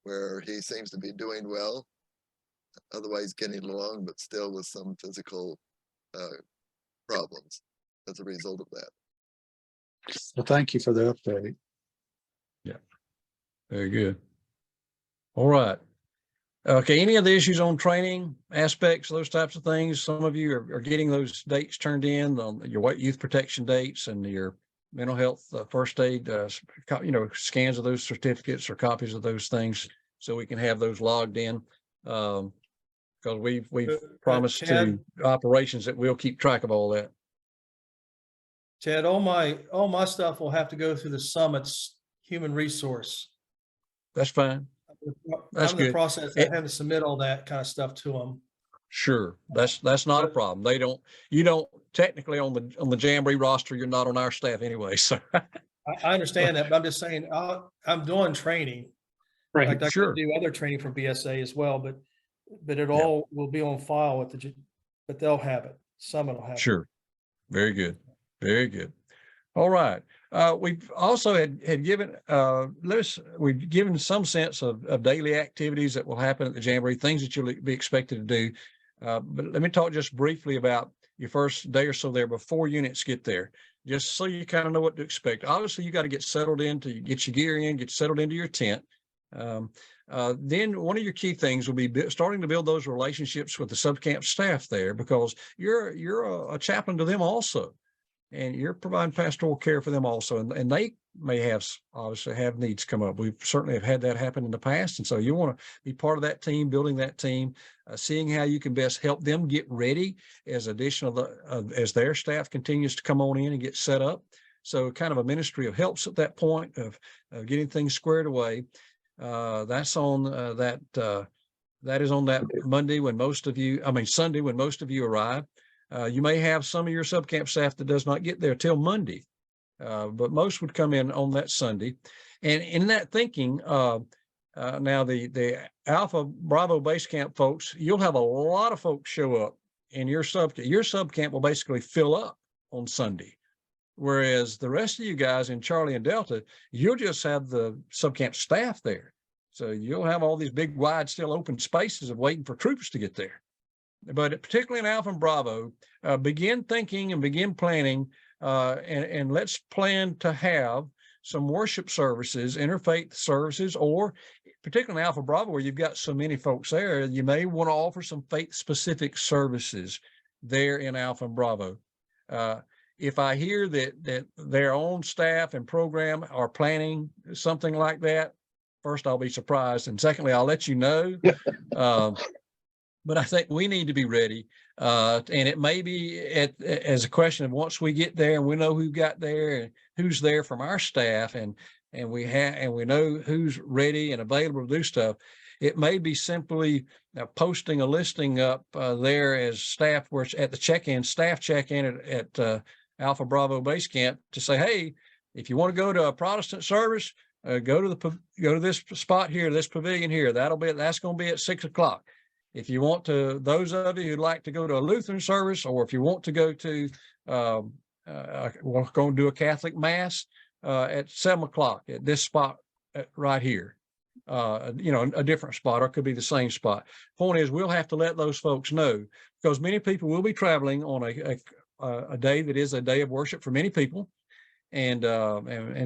where he seems to be doing well, otherwise getting along, but still with some physical problems as a result of that. Well, thank you for the update. Yeah, very good. All right. Okay, any of the issues on training aspects, those types of things? Some of you are getting those dates turned in on your youth protection dates and your mental health first aid, scans of those certificates or copies of those things so we can have those logged in. Because we've promised Ted, to operations that we'll keep track of all that. Ted, all my stuff will have to go through the summit's human resource. That's fine. That's I'm in good. the process of having to submit all that kind of stuff to them. Sure, that's not a problem. You don't technically on the Jamboree roster. You're not on our staff anyway. So I understand that, but I'm just saying I'm doing training. Right. Like I Sure. can do other training for BSA as well, but it all will be on file with but they'll have it. Summit will have it. Sure. Very good. Very good. All right. We've also had given we've given some sense of daily activities that will happen at the Jamboree, things that you'll be expected to do. But let me talk just briefly about your first day or so there before units get there, just so you kind of know what to expect. Obviously, you got to get settled in to get your gear in, get settled into your tent. Then one of your key things will be starting to build those relationships with the subcamp staff there, because you're a chaplain to them also. And you're providing pastoral care for them also. And they may obviously have needs come up. We've certainly have had that happen in the past. And so you want to be part of that team, building that team, seeing how you can best help them get ready as as their staff continues to come on in and get set up. So kind of a ministry of helps at that point of getting things squared away. That's on that is on that Sunday when most of you arrive. You may have some of your subcamp staff that does not get there till Monday, but most would come in on that Sunday. And in that thinking, now the Alpha Bravo base camp folks, you'll have a lot of folks show up in your subcamp. Your subcamp will basically fill up on Sunday, whereas the rest of you guys in Charlie and Delta, you'll just have the subcamp staff there. So you'll have all these big, wide, still open spaces of waiting for troops to get there. But particularly in Alpha and Bravo, begin thinking and begin planning, and let's plan to have some worship services, interfaith services, or particularly in Alpha Bravo, where you've got so many folks there, you may want to offer some faith-specific services there in Alpha and Bravo. If I hear that their own staff and program are planning something like that, first, I'll be surprised. And secondly, I'll let you know. But I think we need to be ready. And it may be as a question of once we get there and we know who got there and who's there from our staff, and we know who's ready and available to do stuff. It may be simply posting a listing up there as staff, where it's at the staff check-in at Alpha Bravo Base Camp to say, hey, if you want to go to a Protestant service, go to this spot here, this pavilion here. That's going to be at 6 o'clock. If you want to, those of you who'd like to go to a Lutheran service, or if you want to go to, we're going to do a Catholic Mass at 7 o'clock at this spot right here. A different spot, or it could be the same spot. Point is, we'll have to let those folks know, because many people will be traveling on a day that is a day of worship for many people. And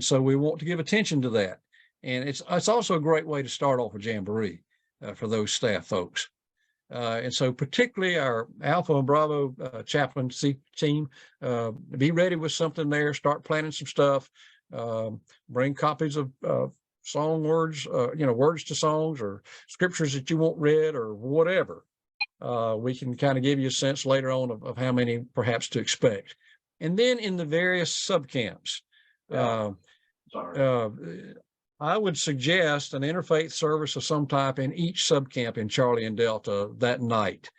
so we want to give attention to that. And it's also a great way to start off a Jamboree for those staff folks. And so particularly our Alpha and Bravo chaplain team, be ready with something there, start planning some stuff, bring copies of song words, words to songs or scriptures that you want read or whatever. We can kind of give you a sense later on of how many perhaps to expect. And then in the various subcamps, I would suggest an interfaith service of some type in each subcamp in Charlie and Delta that night,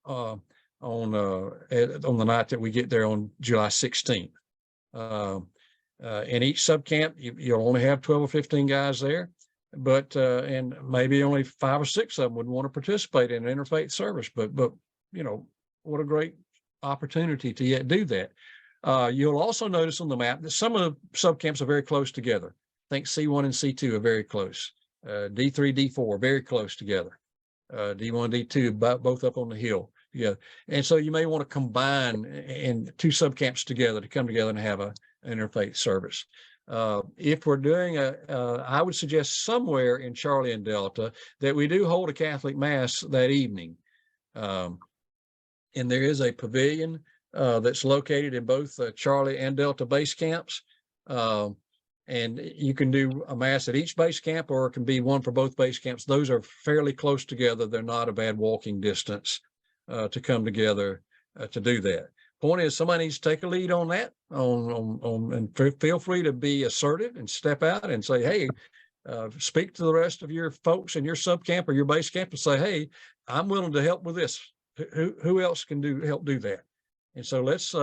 on the night that we get there on July 16th. In each subcamp, you'll only have 12 or 15 guys there, but and maybe only 5 or 6 of them would want to participate in an interfaith service. But what a great opportunity to yet do that. You'll also notice on the map that some of the subcamps are very close together. I think C1 and C2 are very close. D3, D4 are very close together. D1, D2, both up on the hill. Yeah. And so you may want to combine in 2 subcamps together to come together and have an interfaith service. If we're doing I would suggest somewhere in Charlie and Delta that we do hold a Catholic Mass that evening. And there is a pavilion that's located in both Charlie and Delta base camps. And you can do a Mass at each base camp, or it can be one for both base camps. Those are fairly close together. They're not a bad walking distance to come together to do that. Point is, somebody needs to take a lead on that, and feel free to be assertive and step out and say, hey, speak to the rest of your folks in your subcamp or your base camp and say, hey, I'm willing to help with this. Who else can help do that? And so let's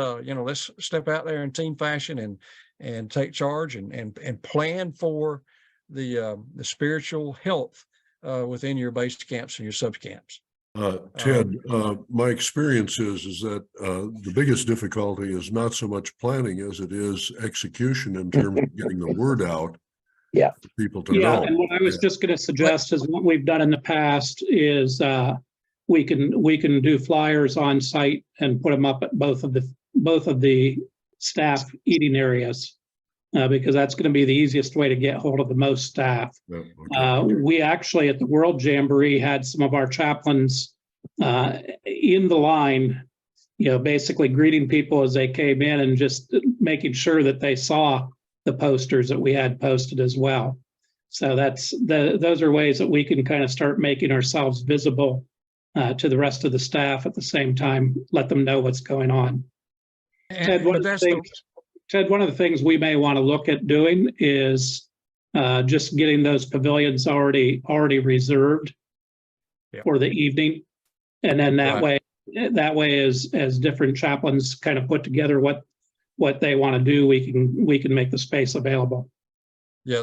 step out there in team fashion and take charge and plan for the spiritual health within your base camps and your subcamps. Ted, my experience is that the biggest difficulty is not so much planning as it is execution in terms of getting the word out. Yeah. For people to know. And what I was just going to suggest is what we've done in the past is we can do flyers on site and put them up at both of the staff eating areas, because that's going to be the easiest way to get hold of the most staff. Yeah, okay. We actually at the World Jamboree had some of our chaplains in the line, basically greeting people as they came in and just making sure that they saw the posters that we had posted as well. So those are ways that we can kind of start making ourselves visible to the rest of the staff at the same time, let them know what's going on. Ted, one of the things we may want to look at doing is just getting those pavilions already reserved for the evening. And then that way as different chaplains kind of put together what they want to do, we can make the space available. Yeah,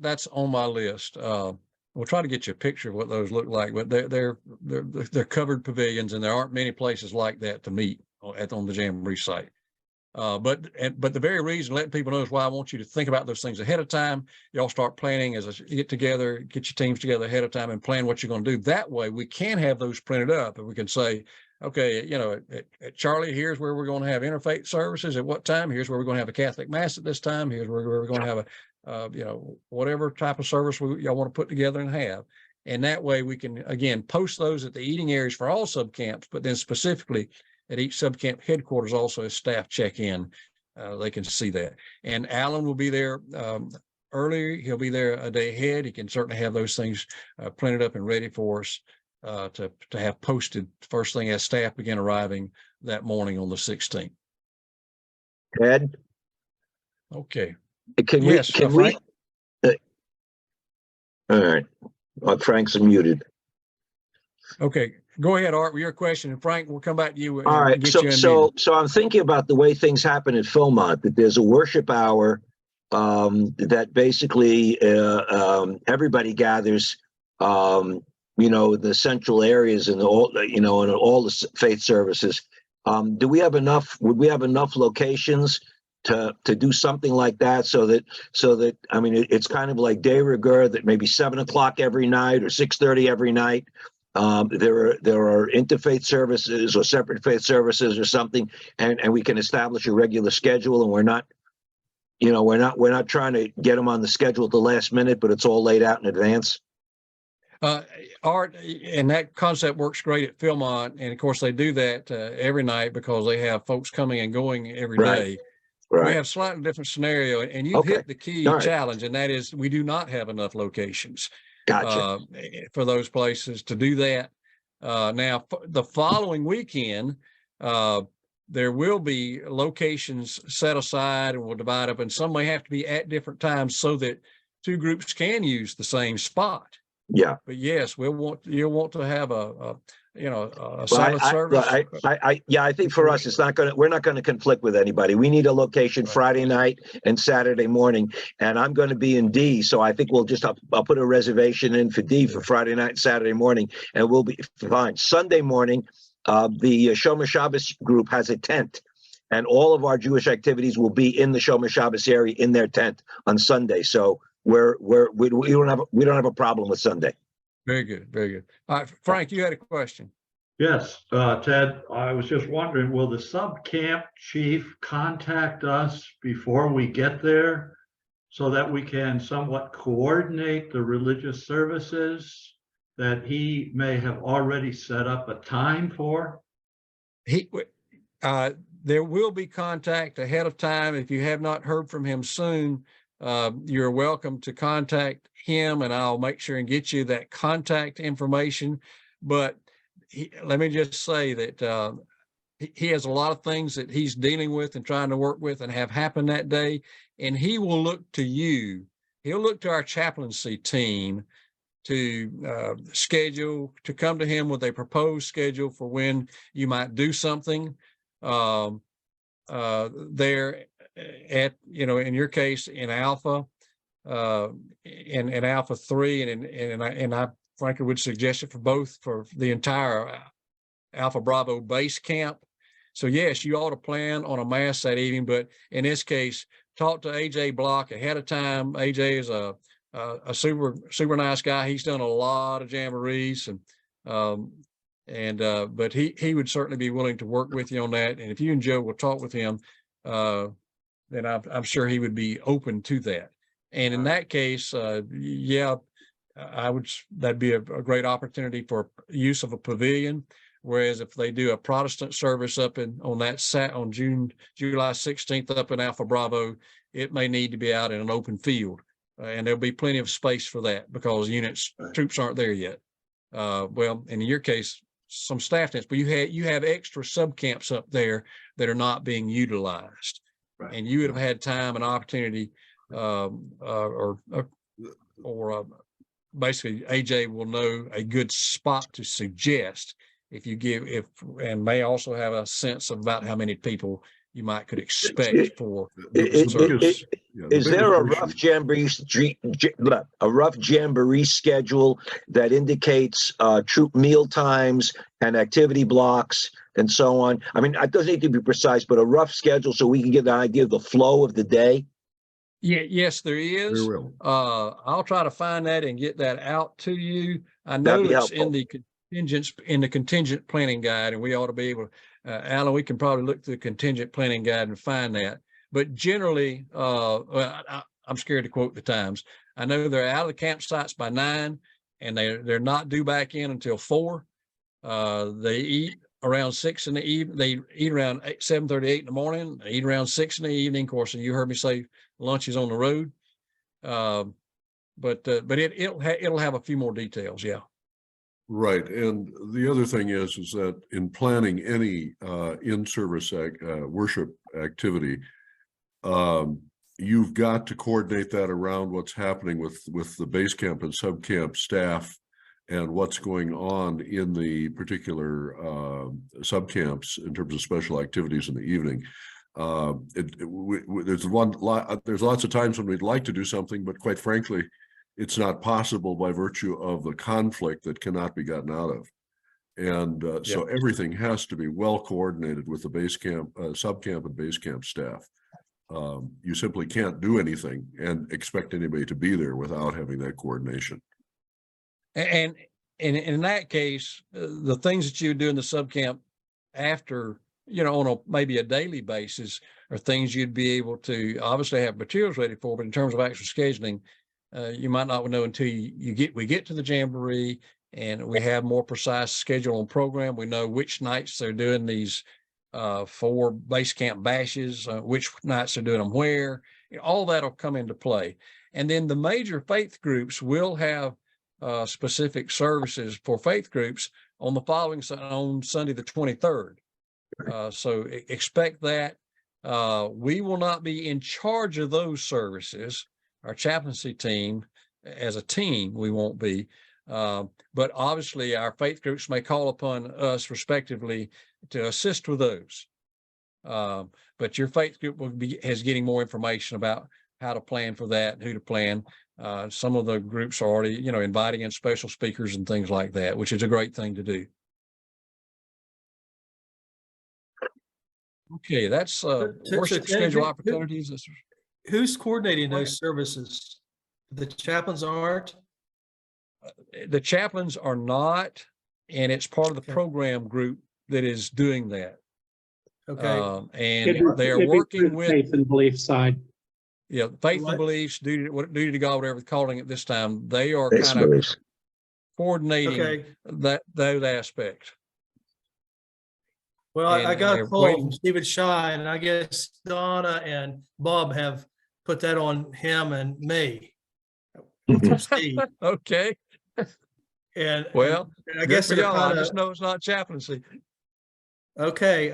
that's on my list. We'll try to get you a picture of what those look like, but they're covered pavilions, and there aren't many places like that to meet on the Jamboree site. But the very reason letting people know is why I want you to think about those things ahead of time. Y'all start planning as a get together, get your teams together ahead of time and plan what you're going to do. That way we can have those printed up and we can say, okay, you know, at Charlie, here's where we're going to have interfaith services at what time. Here's where we're going to have a Catholic mass at this time. Here's where we're going to have a, you know, whatever type of service y'all want to put together and have. And that way we can, again, post those at the eating areas for all subcamps, but then specifically at each subcamp headquarters also as staff check in. They can see that. And Alan will be there earlier. He'll be there a day ahead. He can certainly have those things printed up and ready for us to have posted first thing as staff begin arriving that morning on the 16th. Ed, Okay. can Yes, we, can Frank? we? All right. Frank's muted. Okay. Go ahead, Art, with your question. And Frank, we'll come back to you. All right. So I'm thinking about the way things happen at Philmont, that there's a worship hour that basically everybody gathers, you know, the central areas and all, you know, and all the faith services. Do we have enough? Would we have enough locations to do something like that? So that I mean, it's kind of like de rigueur that maybe 7 o'clock every night or 6:30 every night. There are interfaith services or separate faith services or something, and we can establish a regular schedule, and we're not, you know, we're not trying to get them on the schedule at the last minute, but it's all laid out in advance. Art, and that concept works great at Philmont, and of course they do that every night because they have folks coming and going every day. Right. We have slightly different scenario, and you've hit the key challenge, and that is we do not have enough locations. Gotcha. For those places to do that. Now, the following weekend, there will be locations set aside and we'll divide up, and some may have to be at different times so that two groups can use the same spot. Yeah. But yes, you'll want to have a Sabbath service. I think for us, we're not going to conflict with anybody. We need a location Friday night and Saturday morning, and I'm going to be in D. So I think I'll put a reservation in for D for Friday night and Saturday morning, and we'll be fine. Sunday morning, the Shomer Shabbos group has a tent, and all of our Jewish activities will be in the Shomer Shabbos area in their tent on Sunday. So we don't have a problem with Sunday. Very good, very good. All right, Frank, you had a question. Yes, Ted, I was just wondering, will the sub-camp chief contact us before we get there so that we can somewhat coordinate the religious services that he may have already set up a time for? There will be contact ahead of time. If you have not heard from him soon, you're welcome to contact him, and I'll make sure and get you that contact information. But let me just say that he has a lot of things that he's dealing with and trying to work with and have happen that day. And he will look to you. He'll look to our chaplaincy team to schedule, to come to him with a proposed schedule for when you might do something there at, you know, in your case in Alpha, in Alpha 3, and I frankly would suggest it for the entire Alpha Bravo base camp. So yes, you ought to plan on a mass that evening, but in this case, talk to AJ Block ahead of time. AJ is a super nice guy. He's done a lot of jamborees, but he would certainly be willing to work with you on that. And if you and Joe will talk with him, then I'm sure he would be open to that. And in that case, yeah, that'd be a great opportunity for use of a pavilion. Whereas if they do a Protestant service up on July 16th up in Alpha Bravo, it may need to be out in an open field. And there'll be plenty of space for that because troops aren't there yet. Well, in your case, some staff tents, but you have extra sub camps up there that are not being utilized. Right. And you would have had time and opportunity, basically AJ will know a good spot to suggest and may also have a sense about how many people you might could expect for The service. biggest- yeah, the Is there a biggest rough issue- jamboree schedule that indicates troop meal times and activity blocks and so on? I mean, it doesn't need to be precise, but a rough schedule so we can get an idea of the flow of the day. Yeah, yes, there is. Very well. I'll try to find that and get that out to you. I know That'd be it's in helpful. the contingent planning guide, and we ought to be able to, Alan, we can probably look through the contingent planning guide and find that. But generally, I'm scared to quote the times. I know they're out of the campsites by 9, and they're not due back in until 4. They eat around 6 in the evening. They eat around 7:30, 8 in the morning. They eat around 6 in the evening. Of course, and you heard me say lunch is on the road. But it'll have a few more details. Yeah. Right. And the other thing is that in planning any in-service worship activity, you've got to coordinate that around what's happening with the base camp and sub-camp staff and what's going on in the particular sub-camps in terms of special activities in the evening. There's lots of times when we'd like to do something, but quite frankly, it's not possible by virtue of the conflict that cannot be gotten out of. And so everything has to be well coordinated with the base camp, sub-camp and base camp staff. You simply can't do anything and expect anybody to be there without having that coordination. And in that case, the things that you do in the sub-camp after, on maybe a daily basis are things you'd be able to obviously have materials ready for, but in terms of actual scheduling, you might not know until we get to the Jamboree and we have more precise schedule on program. We know which nights they're doing these 4 base camp bashes, which nights they're doing them where. All that'll come into play. And then the major faith groups will have specific services for faith groups on the following on Sunday the 23rd. So expect that. We will not be in charge of those services. Our chaplaincy team, as a team, we won't be. But obviously, our faith groups may call upon us respectively to assist with those. But your faith group is getting more information about how to plan for that, who to plan. Some of the groups are already, inviting in special speakers and things like that, which is a great thing to do. Okay, that's worship schedule opportunities. Who's coordinating those services? The chaplains aren't? The chaplains are not, and it's part of the program group that is doing that. Okay. And they are working with faith and belief side. Yeah, faith and beliefs, duty to God, whatever they're calling it this time. They are Faith kind and of beliefs. coordinating those aspects. Well, And I got they're a call waiting. from Stephen Shy, and I guess Donna and Bob have put that on him and me. Steve. Okay. And Well, and I good guess for they're y'all. I kind just of, know it's not chaplaincy. okay,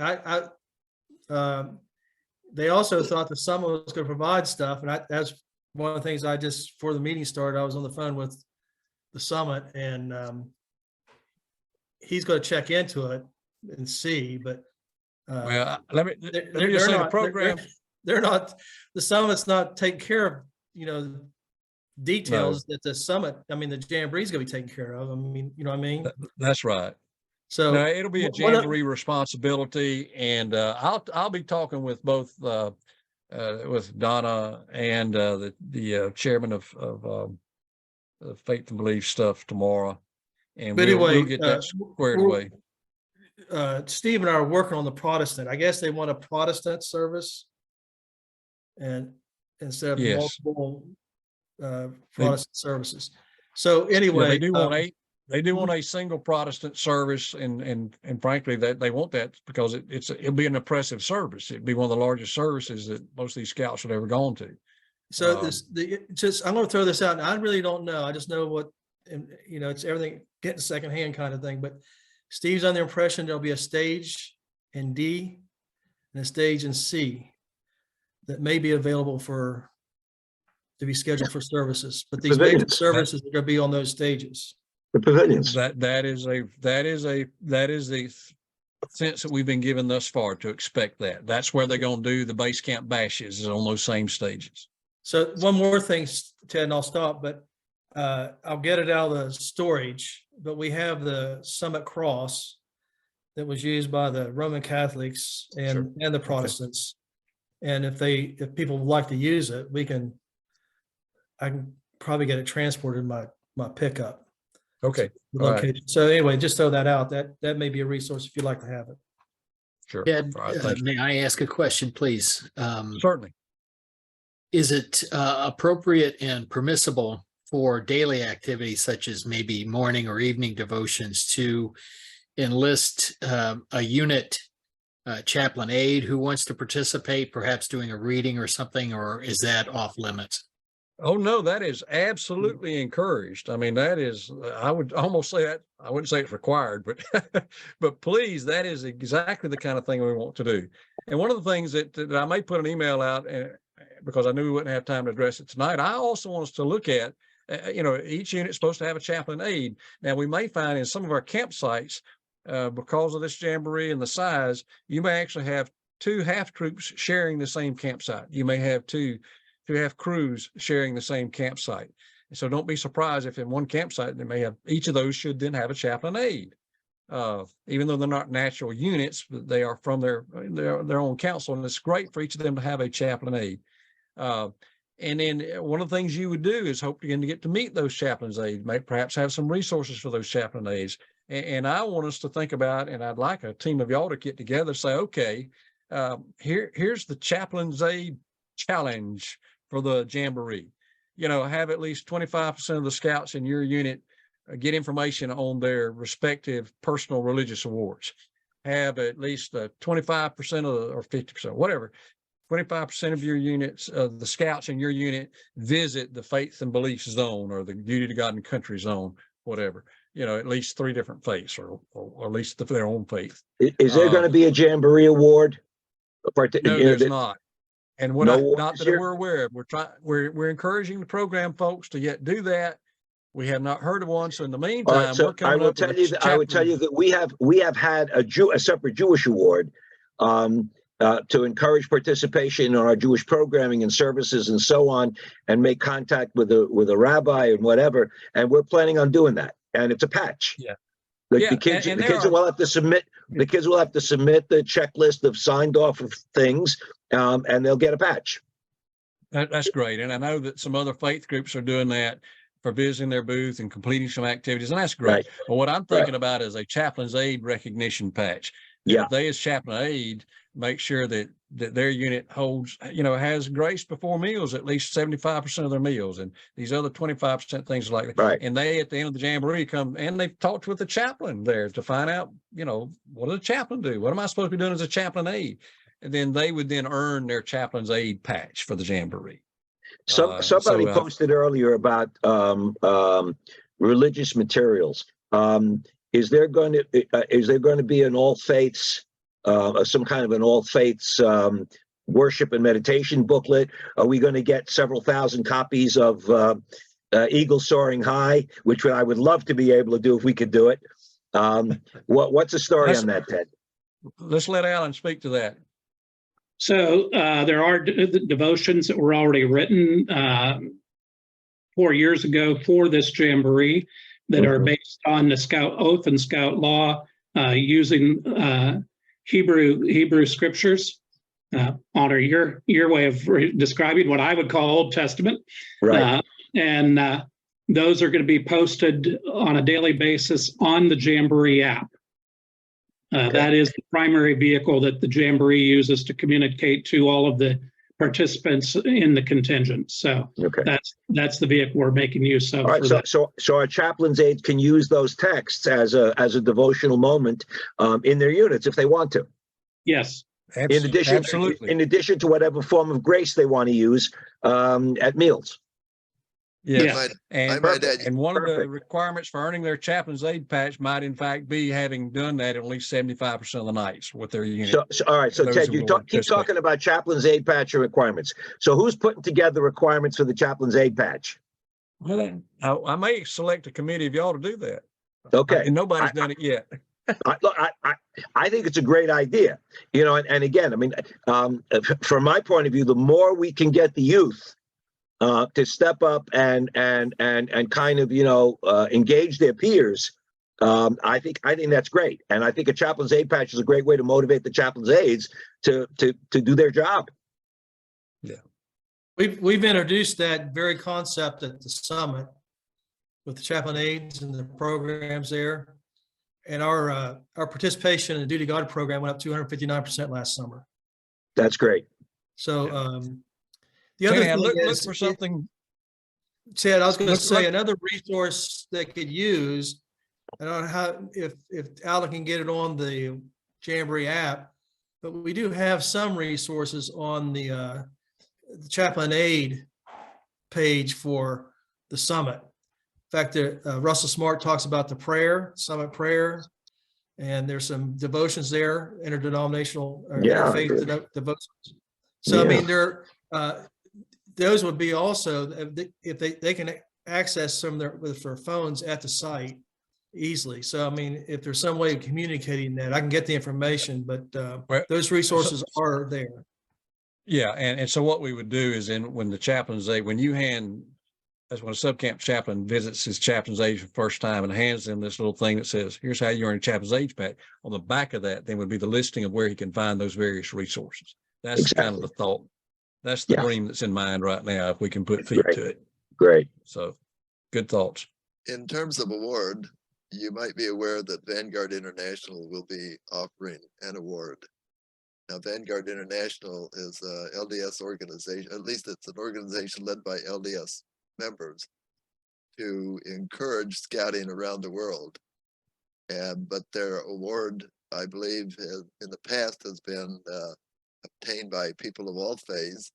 they also thought that someone was going to provide stuff, and that's one of the things before the meeting started, I was on the phone with the summit, and he's going to check into it and see, but Well, let me they're just say the not, program. they're not, the summit's not taking care of, details that the summit, the Jamboree is going to be taken care of. You know what I mean? That's right. So No, it'll be a what- Jamboree responsibility, and I'll be talking with both with Donna and the chairman of faith and belief stuff tomorrow, and But we'll anyway, get that squared away. Steve and I are working on the Protestant. I guess they want a Protestant service, and instead of Yes. multiple Protestant services. So anyway, Yeah, they do want a single Protestant service, and frankly, that they want that because it'll be an impressive service. It'd be one of the largest services that most of these scouts had ever gone to. So I'm going to throw this out, and I really don't know. I just know what, it's everything getting secondhand kind of thing. But Steve's under the impression there'll be a stage in D and a stage in C that may be available to be scheduled for services. But these major services are going to be on those stages. The pavilions. That is the sense that we've been given thus far to expect that. That's where they're going to do the base camp bashes, is on those same stages. So one more thing, Ted, and I'll stop, but I'll get it out of the storage, but we have the Summit Cross that was used by the Roman Catholics and the Protestants. And if people would like to use it, I can probably get it transported in my pickup. Okay. All right. Location. So anyway, just throw that out. That may be a resource if you'd like to have it. Sure. Ted, All right, thank you. may I ask a question, please? Certainly. Is it appropriate and permissible for daily activities such as maybe morning or evening devotions to enlist a unit chaplain aide who wants to participate, perhaps doing a reading or something, or is that off limits? Oh, no, that is absolutely encouraged. I mean, that is, I would almost say that, I wouldn't say it's required, but, but please, that is exactly the kind of thing we want to do. And one of the things that I may put an email out, because I knew we wouldn't have time to address it tonight, I also want us to look at, each unit's supposed to have a chaplain aide. Now, we may find in some of our campsites, because of this jamboree and the size, you may actually have 2 half troops sharing the same campsite. You may have two half crews sharing the same campsite. And so don't be surprised if in one campsite, they may have, each of those should then have a chaplain aide. Even though they're not natural units, but they are from their own council. And it's great for each of them to have a chaplain aide. And then one of the things you would do is hope again to get to meet those chaplains aides, perhaps have some resources for those chaplain aides. And I want us to think about, and I'd like a team of y'all to get together, say, okay, here's the chaplain's aide challenge for the jamboree. Have at least 25% of the scouts in your unit get information on their respective personal religious awards. Have at least 25% or 50%, whatever, 25% of your units, the scouts in your unit visit the faith and belief zone or the duty to God and country zone, whatever. At least 3 different faiths or at least their own faith. Is there going to be a Jamboree award? No, there's not. And what not that year? we're aware of, we're encouraging the program folks to yet do that. We have not heard of one. So in the meantime, All right, so we're coming up with I would tell you that we have had a separate Jewish award to encourage participation in our Jewish programming and services and so on, and make contact with a rabbi and whatever. And we're planning on doing that. And it's a patch. Yeah. The kids will have to submit. The kids will have to submit the checklist of signed off of things, and they'll get a patch. That's great. And I know that some other faith groups are doing that for visiting their booth and completing some activities, and that's great. Right. But what I'm thinking about is a chaplain's aide recognition patch. Yeah. If they as chaplain aide make sure that their unit holds, has grace before meals, at least 75% of their meals, and these other 25% things like that. Right. And they, at the end of the jamboree, come and they've talked with the chaplain there to find out, what does a chaplain do? What am I supposed to be doing as a chaplain aide? And then they would then earn their chaplain's aide patch for the jamboree. Somebody posted earlier about religious materials. Is there going to be an all faiths, some kind of an all faiths worship and meditation booklet? Are we going to get several thousand copies of Eagle Soaring High, which I would love to be able to do if we could do it? What's the story on that, Ted? Let's let Alan speak to that. So there are devotions that were already written 4 years ago for this jamboree that are based on the Scout Oath and Scout Law, using Hebrew scriptures. Honor your way of describing what I would call Old Testament. Right. And those are going to be posted on a daily basis on the Jamboree app. Okay. That is the primary vehicle that the Jamboree uses to communicate to all of the participants in the contingent. So that's the vehicle we're making use of. All right, so our chaplain's aides can use those texts as a devotional moment in their units if they want to. Yes. Absolutely. In addition to whatever form of grace they want to use at meals. Yes. And one of the requirements for earning their chaplain's aide patch might in fact be having done that at least 75% of the nights with their unit. All right, so Ted, you keep talking about chaplain's aide patch and requirements. So who's putting together requirements for the chaplain's aide patch? Well, I may select a committee of y'all to do that. Okay. And nobody's done it yet. I think it's a great idea, you know, and again, I mean, from my point of view, the more we can get the youth to step up and kind of, you know, engage their peers, I think that's great. And I think a chaplain's aid patch is a great way to motivate the chaplain's aides to do their job. Yeah. We've introduced that very concept at the summit with the chaplain aides and the programs there. And our participation in the Duty Guard program went up 259% last summer. That's great. So the other thing look is, for something. Ted, I was going to say look- another resource they could use. I don't know how if Alan can get it on the Jamboree app, but we do have some resources on the chaplain aid page for the summit. In fact, Russell Smart talks about the prayer, summit prayer, and there's some devotions there, interdenominational or interfaith devotions. So, I mean, those would be also, if they can access some of their phones at the site easily. So, I mean, if there's some way of communicating that, I can get the information, but those resources are there. Yeah, and so what we would do is when the chaplain's aide, when you hand, that's when a subcamp chaplain visits his chaplain's aide for the first time and hands them this little thing that says, here's how you earn a chaplain's aid patch. On the back of that, then would be the listing of where he can find those various resources. That's kind of the thought. That's the dream that's in mind right now, if we can put feet to it. Great. So good thoughts. In terms of award, you might be aware that Vanguard International will be offering an award. Now, Vanguard International is a LDS organization, at least it's an organization led by LDS members to encourage scouting around the world. But their award, I believe, in the past has been obtained by people of all faiths,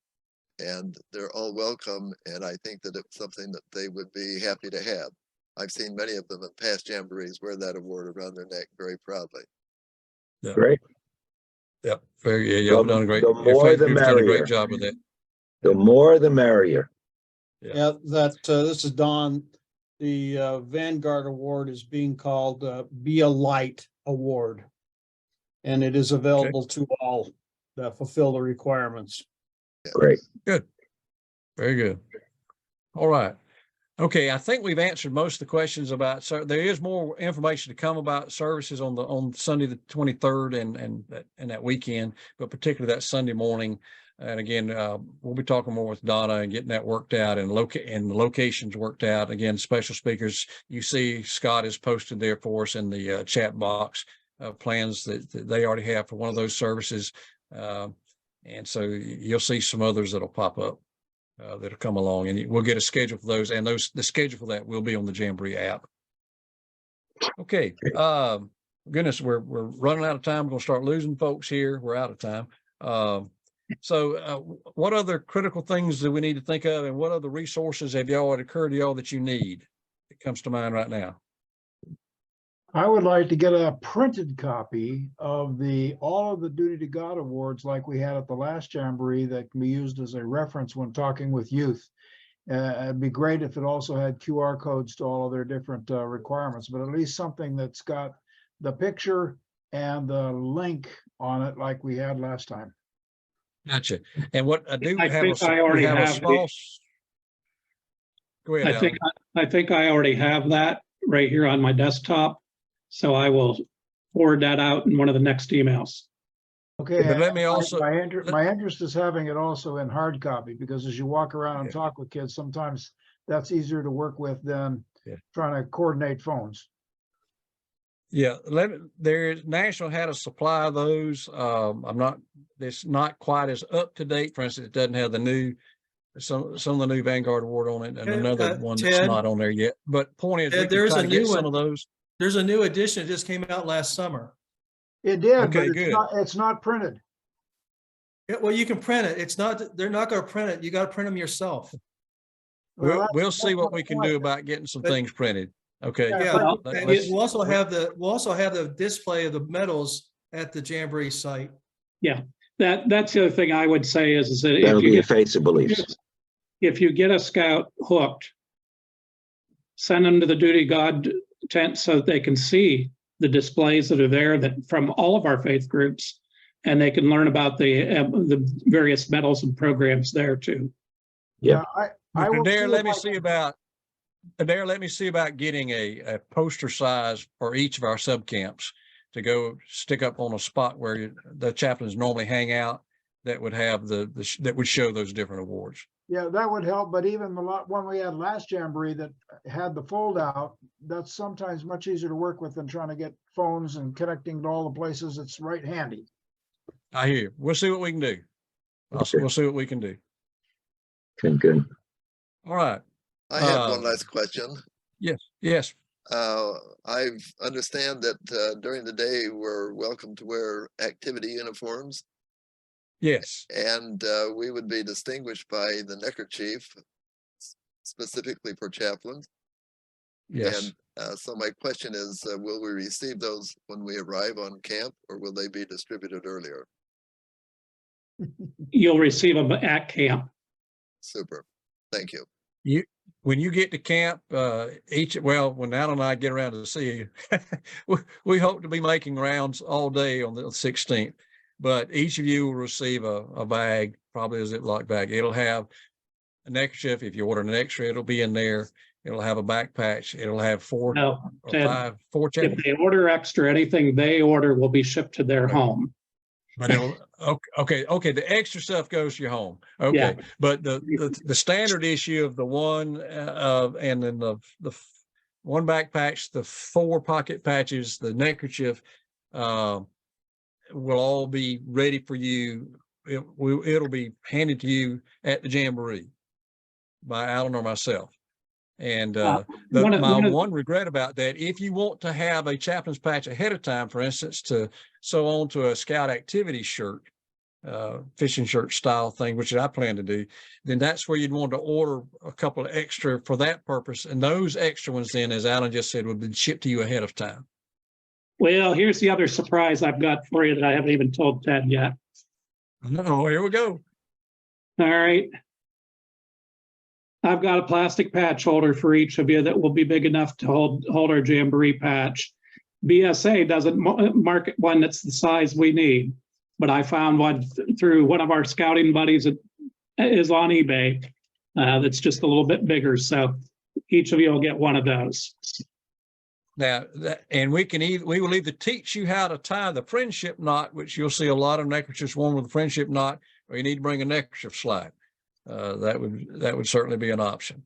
and they're all welcome. And I think that it's something that they would be happy to have. I've seen many of them in past jamborees wear that award around their neck very proudly. Yeah. Great. Yep. Very. Yeah. Y'all done a great. The more the you've done a merrier. great job with that. The more the merrier. Yeah, this is Don. The Vanguard Award is being called Be a Light Award. And it is available to all that fulfill the requirements. Great. Good. Very good. All right. Okay, I think we've answered most of the questions about, so there is more information to come about services on Sunday the 23rd and that weekend, but particularly that Sunday morning. And again, we'll be talking more with Donna and getting that worked out and the locations worked out. Again, special speakers, you see Scott has posted there for us in the chat box plans that they already have for one of those services. And so you'll see some others that'll pop up. That'll come along, and we'll get a schedule for those, and the schedule for that will be on the Jamboree app. Okay. Goodness, we're running out of time. We're going to start losing folks here. We're out of time. So what other critical things do we need to think of, and what other resources have y'all occurred to y'all that you need? It comes to mind right now. I would like to get a printed copy of all of the Duty to God awards like we had at the last Jamboree that can be used as a reference when talking with youth. It'd be great if it also had QR codes to all of their different requirements, but at least something that's got the picture and the link on it like we had last time. Gotcha. And what I do I have, think I already have a small. Go ahead. I think I already have that right here on my desktop. So I will forward that out in one of the next emails. Okay, but let me also. My interest is having it also in hard copy, because as you walk around and talk with kids, sometimes that's easier to work with than trying to coordinate phones. Yeah, National had a supply of those. It's not quite as up to date. For instance, it doesn't have the new, some of the new Vanguard Award on it, and another one that's not on there yet. But point is, we can try to get some of those. There's a new edition that just came out last summer. It did, okay, but it's not printed. Yeah, well, you can print it. They're not going to print it. You got to print them yourself. We'll see what we can do about getting some things printed. Okay. Yeah, we'll also have the display of the medals at the Jamboree site. Yeah, that's the other thing I would say is that that'll be a face of beliefs. If you get a scout hooked, send them to the Duty God tent so that they can see the displays that are there that from all of our faith groups, and they can learn about the various medals and programs there too. Yeah. I will Adair, see let if me I see can- about, Adair, let me see about getting a poster size for each of our subcamps to go stick up on a spot where the chaplains normally hang out that would have that would show those different awards. Yeah, that would help, but even the one we had last Jamboree that had the fold out, that's sometimes much easier to work with than trying to get phones and connecting to all the places. It's right handy. I hear you. We'll see what we can do. Okay. We'll see what we can do. Okay, good. All right. I had one last question. Yes. I understand that during the day, we're welcome to wear activity uniforms, Yes. and we would be distinguished by the neckerchief, specifically for chaplains. Yes. And so my question is, will we receive those when we arrive on camp, or will they be distributed earlier? You'll receive them at camp. Super. Thank you. When you get to camp, when Alan and I get around to see you, we hope to be making rounds all day on the 16th, but each of you will receive a bag, probably a Ziploc bag. It'll have a neckerchief. If you order an extra, it'll be in there. It'll have a back patch. It'll have four Ted, if if they order extra, anything they order will be shipped to their home. But it'll okay. The extra stuff goes to your home. Okay, Yeah. but the standard issue of the one and then the one back patch, the 4 pocket patches, the neckerchief, will all be ready for you. It'll be handed to you at the Jamboree by Alan or myself. And one regret about that, if you want to have a chaplain's patch ahead of time, for instance, to sew onto a scout activity shirt, fishing shirt style thing, which I plan to do, then that's where you'd want to order a couple of extra for that purpose. And those extra ones then, as Alan just said, would be shipped to you ahead of time. Well, here's the other surprise I've got for you that I haven't even told Ted yet. Oh, here we go. All right. I've got a plastic patch holder for each of you that will be big enough to hold our Jamboree patch. BSA doesn't market one that's the size we need, but I found one through one of our scouting buddies that is on eBay that's just a little bit bigger. So each of you will get one of those. Now, and we will either teach you how to tie the friendship knot, which you'll see a lot of neckerchiefs worn with a friendship knot, or you need to bring a neckerchief slide. That would certainly be an option.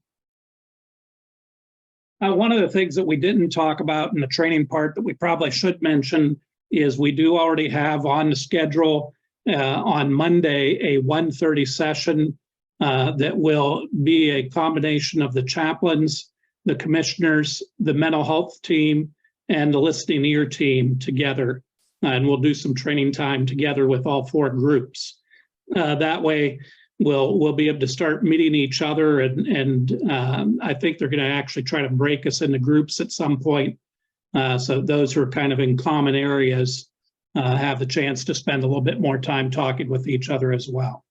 One of the things that we didn't talk about in the training part that we probably should mention is we do already have on the schedule on Monday a 1:30 session that will be a combination of the chaplains, the commissioners, the mental health team, and the listening ear team together. And we'll do some training time together with all 4 groups. That way, we'll be able to start meeting each other, and I think they're going to actually try to break us into groups at some point. So those who are kind of in common areas have the chance to spend a little bit more time talking with each other as well.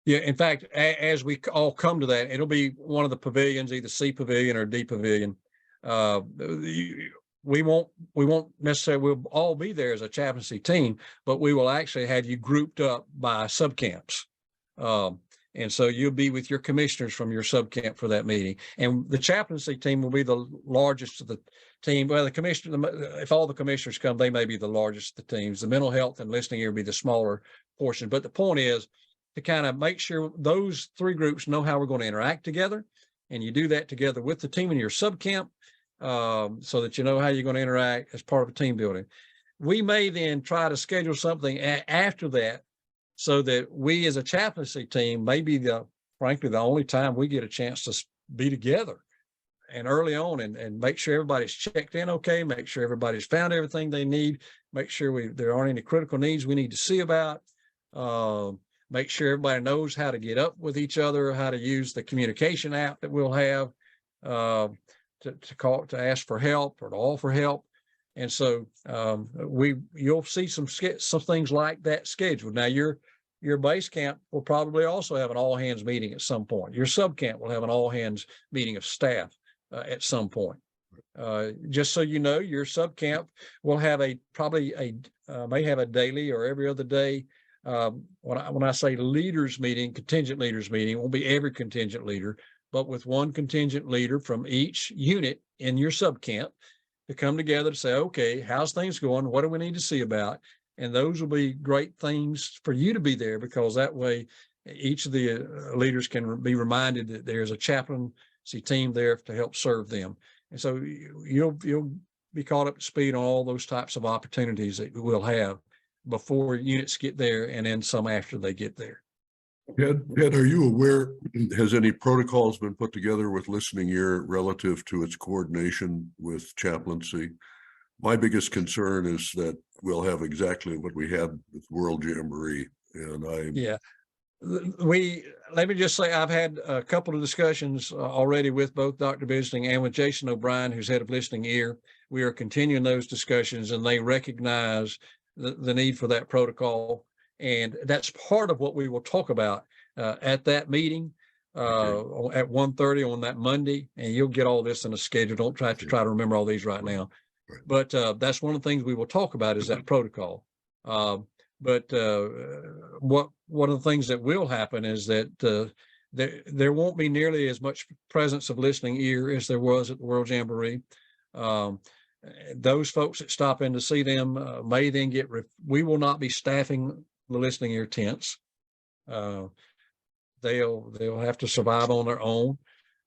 Yeah, in fact, as we all come to that, it'll be one of the pavilions, either C pavilion or D pavilion. We won't necessarily, we'll all be there as a chaplaincy team, but we will actually have you grouped up by subcamps. And so you'll be with your commissioners from your subcamp for that meeting. And the chaplaincy team will be the largest of the team. Well, the commissioner, if all the commissioners come, they may be the largest of the teams. The mental health and listening ear will be the smaller portion. But the point is to kind of make sure those 3 groups know how we're going to interact together. And you do that together with the team in your subcamp so that you know how you're going to interact as part of a team building. We may then try to schedule something after that, so that we as a chaplaincy team may be frankly, the only time we get a chance to be together and early on and make sure everybody's checked in okay, make sure everybody's found everything they need, make sure there aren't any critical needs we need to see about, make sure everybody knows how to get up with each other, how to use the communication app that we'll have to call, to ask for help or to offer help. And so you'll see some things like that scheduled. Now your base camp will probably also have an all hands meeting at some point. Your subcamp will have an all hands meeting of staff at some point. Just so you know, your sub camp will have may have a daily or every other day. When I say leaders meeting, contingent leaders meeting, it won't be every contingent leader, but with one contingent leader from each unit in your sub camp to come together to say, okay, how's things going? What do we need to see about? And those will be great things for you to be there, because that way each of the leaders can be reminded that there's a chaplaincy team there to help serve them. And so you'll be caught up to speed on all those types of opportunities that we'll have before units get there, and then some after they get there. Ed, are you aware, has any protocols been put together with Listening Ear relative to its coordination with chaplaincy? My biggest concern is that we'll have exactly what we had with World Jamboree. And let me just say, I've had a couple of discussions already with both Dr. Bisling and with Jason O'Brien, who's head of Listening Ear. We are continuing those discussions, and they recognize the need for that protocol. And that's part of what we will talk about at that meeting at 1:30 on that Monday. And you'll get all this in a schedule. Don't try to remember all these right now. But that's one of the things we will talk about is that protocol. But one of the things that will happen is that there won't be nearly as much presence of Listening Ear as there was at the World Jamboree. Those folks that stop in to see them may then we will not be staffing the Listening Ear tents. They'll have to survive on their own.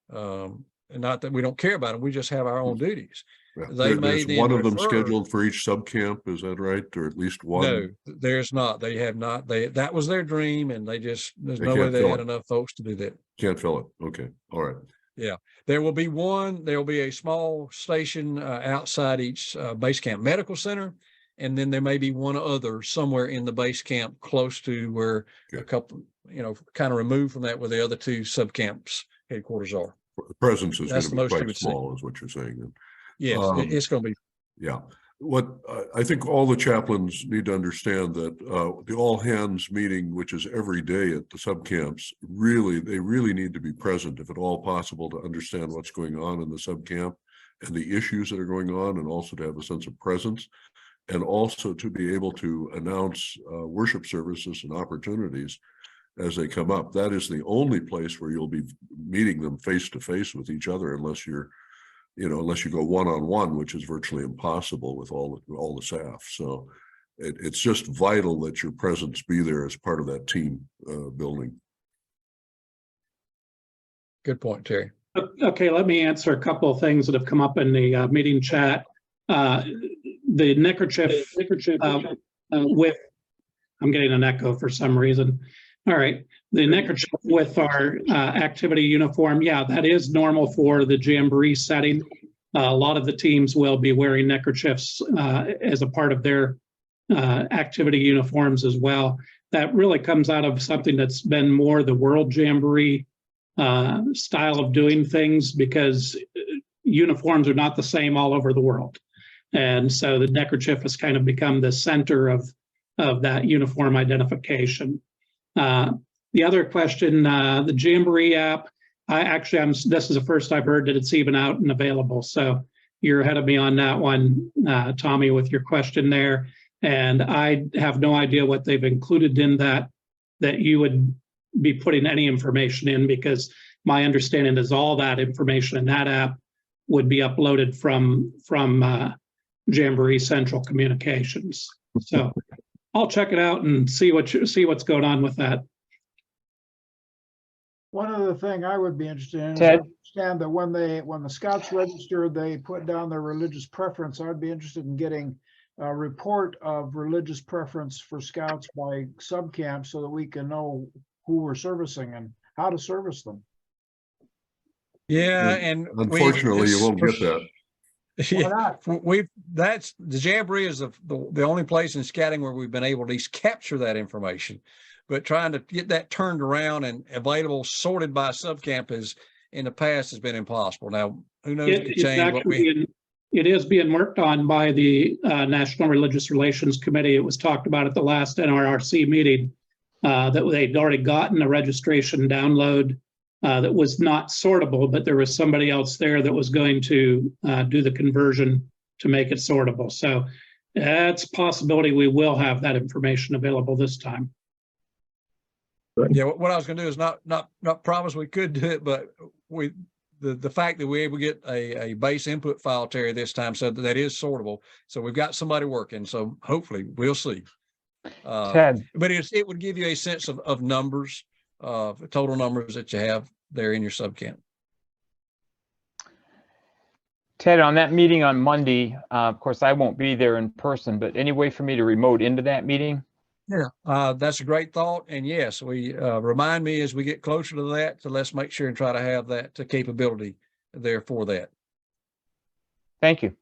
And not that we don't care about them, we just have our own duties. There's one of them scheduled for each sub camp, is that right? Or at least one? No, there's not. They have not. That was their dream, and there's no way they had enough folks to do that. Can't fill it. Okay. All right. Yeah, there will be a small station outside each base camp medical center. And then there may be one other somewhere in the base camp close to where a couple, kind of removed from that, where the other two sub camps headquarters are. The presence is going to be quite small, see. Is what you're saying. Then. Yes, it's going to be. Yeah. What I think all the chaplains need to understand that the all hands meeting, which is every day at the sub camps, they really need to be present, if at all possible, to understand what's going on in the sub camp and the issues that are going on, and also to have a sense of presence, and also to be able to announce worship services and opportunities as they come up. That is the only place where you'll be meeting them face to face with each other, unless you go one-on-one, which is virtually impossible with all the staff. So it's just vital that your presence be there as part of that team building. Good point, Terry. Okay, let me answer a couple of things that have come up in the meeting chat. The neckerchief with, I'm getting an echo for some reason. All right, the neckerchief with our activity uniform, yeah, that is normal for the Jamboree setting. A lot of the teams will be wearing neckerchiefs as a part of their activity uniforms as well. That really comes out of something that's been more the World Jamboree style of doing things, because uniforms are not the same all over the world. And so the neckerchief has kind of become the center of that uniform identification. The other question, the Jamboree app, this is the first I've heard that it's even out and available. So you're ahead of me on that one, Tommy, with your question there. And I have no idea what they've included in that you would be putting any information in, because my understanding is all that information in that app would be uploaded from Jamboree Central Communications. So I'll check it out and see what's going on with that. One other thing I would be interested in is Ted? understand that when the Scouts register, they put down their religious preference. I'd be interested in getting a report of religious preference for Scouts by subcamp, so that we can know who we're servicing and how to service them. Yeah, and unfortunately, you won't get that. Why not? That's the Jamboree is the only place in scouting where we've been able to at least capture that information, but trying to get that turned around and available, sorted by subcamp in the past has been impossible. Now, who knows? It could change. It is being worked on by the National Religious Relations Committee. It was talked about at the last NRRC meeting that they'd already gotten a registration download that was not sortable, but there was somebody else there that was going to do the conversion to make it sortable. So that's a possibility we will have that information available this time. Yeah, what I was going to do is not promise we could do it, but the fact that we're able to get a base input file, Terry, this time, so that is sortable. So we've got somebody working. So hopefully we'll see. Ted, But it would give you a sense of numbers, total numbers that you have there in your subcamp. Ted, on that meeting on Monday, of course, I won't be there in person, but any way for me to remote into that meeting? Yeah, that's a great thought. And yes, we remind me as we get closer to that, to let's make sure and try to have that capability there for that. Thank you.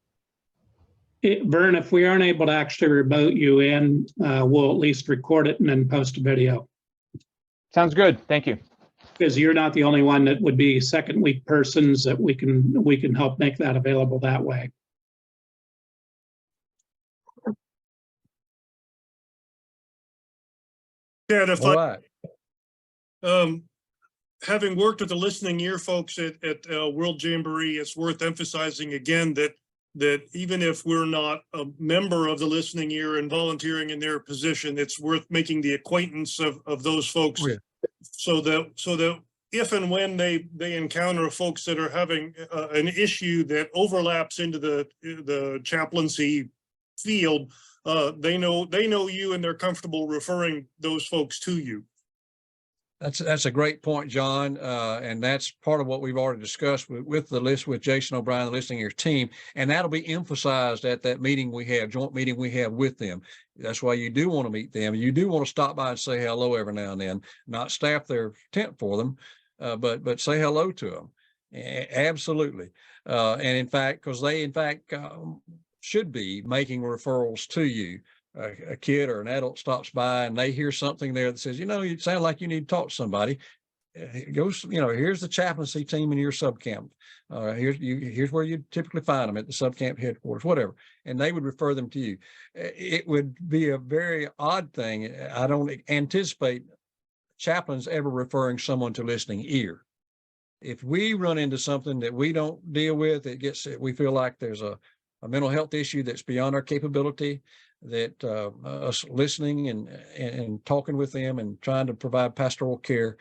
Vern, if we aren't able to actually remote you in, we'll at least record it and then post a video. Sounds good. Thank you. Because you're not the only one that would be second week persons that we can help make that available that way. Ted, if All I, right. Having worked with the listening ear folks at World Jamboree, it's worth emphasizing again that even if we're not a member of the listening ear and volunteering in their position, it's worth making the acquaintance of those folks. Oh, yeah. so that if and when they encounter folks that are having an issue that overlaps into the chaplaincy field, they know you and they're comfortable referring those folks to you. That's a great point, John. And that's part of what we've already discussed with Jason O'Brien, the listening ear team. And that'll be emphasized at that meeting joint meeting we have with them. That's why you do want to meet them. You do want to stop by and say hello every now and then, not staff their tent for them, but say hello to them. Absolutely. And in fact, because they should be making referrals to you. A kid or an adult stops by and they hear something there that says, you sound like you need to talk to somebody. It goes, here's the chaplaincy team in your subcamp. Here's where you typically find them at the subcamp headquarters, whatever. And they would refer them to you. It would be a very odd thing. I don't anticipate chaplains ever referring someone to listening ear. If we run into something that we don't deal with, we feel like there's a mental health issue that's beyond our capability, that us listening and talking with them and trying to provide pastoral care,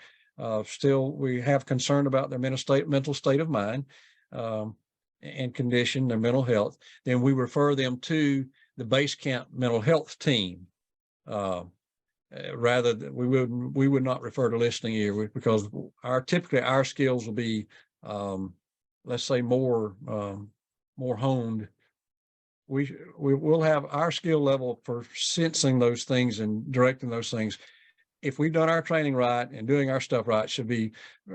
still we have concern about their mental state of mind and condition, their mental health, then we refer them to the base camp mental health team. Rather than we would not refer to listening ear, because typically our skills will be, let's say, more honed. We'll have our skill level for sensing those things and directing those things. If we've done our training right and doing our stuff right, should be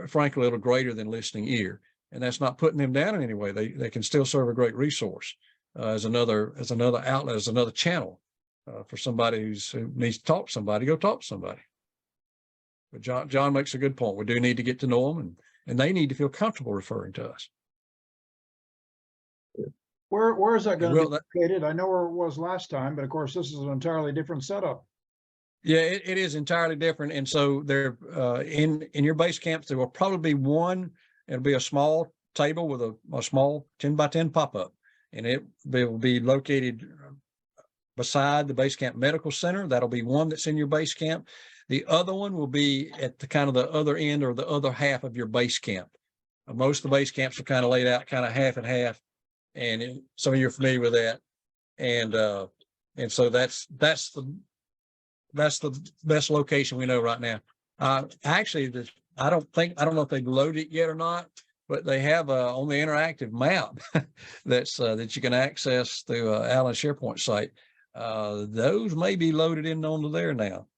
frankly a little greater than listening ear. And that's not putting them down in any way. They can still serve a great resource as another outlet, as another channel for somebody who needs to talk to somebody. Go talk to somebody. But John makes a good point. We do need to get to know them, and they need to feel comfortable referring to us. Where is that going to be located? I know where it was last time, but of course this is an entirely different setup. Yeah, it is entirely different. And so there, in your base camps, there will probably be one. It'll be a small table with a small 10 by 10 pop-up, and it will be located beside the base camp medical center. That'll be one that's in your base camp. The other one will be at the kind of the other end or the other half of your base camp. Most of the base camps are kind of laid out kind of half and half. And some of you are familiar with that, and so that's the best location we know right now. Actually, I don't know if they've loaded it yet or not, but they have on the interactive map that you can access through Alan's SharePoint site. Those may be loaded in onto there now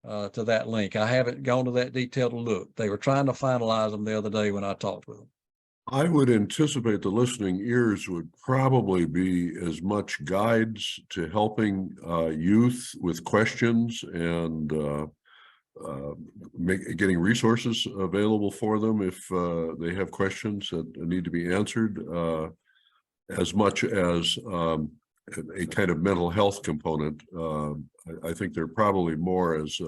to that link. I haven't gone to that detail to look. They were trying to finalize them the other day when I talked with them. I would anticipate the listening ears would probably be as much guides to helping youth with questions and getting resources available for them if they have questions that need to be answered, as much as a kind of mental health component. I think they're probably more as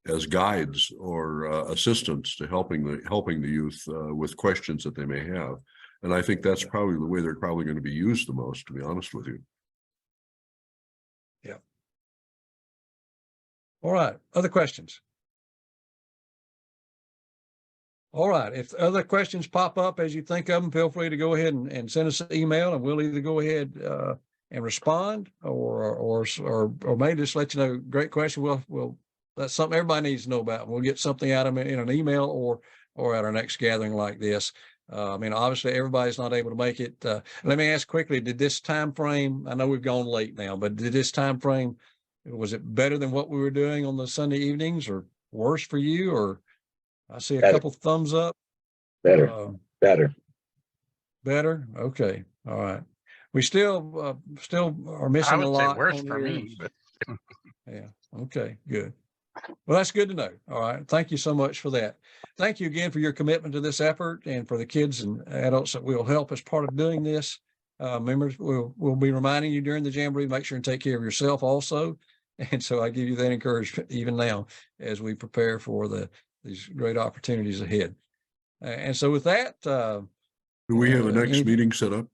as guides or assistants to helping the youth with questions that they may have. And I think that's probably the way they're probably going to be used the most, to be honest with you. Yeah. All right. Other questions? All right. If other questions pop up as you think of them, feel free to go ahead and send us an email, and we'll either go ahead and respond or maybe just let you know. Great question. We'll that's something everybody needs to know about. We'll get something out of them in an email or at our next gathering like this. I mean, obviously everybody's not able to make it. Let me ask quickly, did this time frame, I know we've gone late now, but did this time frame, was it better than what we were doing on the Sunday evenings or worse for you? Or I see a Better. couple thumbs up. Better. Better. Okay. All right. We still are missing I a would say lot. worse on for the me, ends. but Yeah. Okay, good. Well, that's good to know. All right. Thank you so much for that. Thank you again for your commitment to this effort and for the kids and adults that will help as part of doing this. Members, we'll be reminding you during the Jamboree, make sure and take care of yourself also. And so I give you that encouragement even now as we prepare for these great opportunities ahead. And so with that, Do we have a next meeting set up?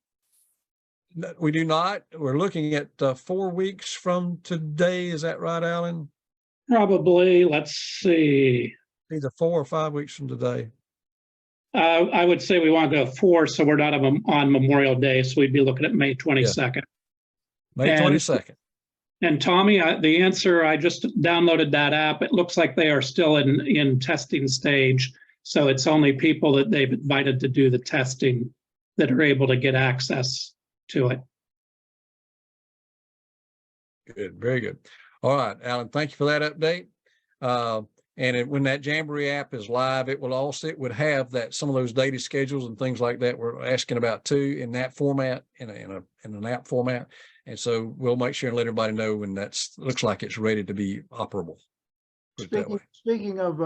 we do not. We're looking at 4 weeks from today. Is that right, Alan? Probably, let's see. Either 4 or 5 weeks from today. I would say we want to go 4, so we're not on Memorial Day, so we'd be looking at May 22nd. May 22nd. And Tommy, the answer, I just downloaded that app. It looks like they are still in testing stage. So it's only people that they've invited to do the testing that are able to get access to it. Good, very good. All right, Alan, thank you for that update. And when that Jamboree app is live, it would have that some of those data schedules and things like that we're asking about too in that format, in an app format. And so we'll make sure and let everybody know when looks like it's ready to be operable. Put it that way. Speaking of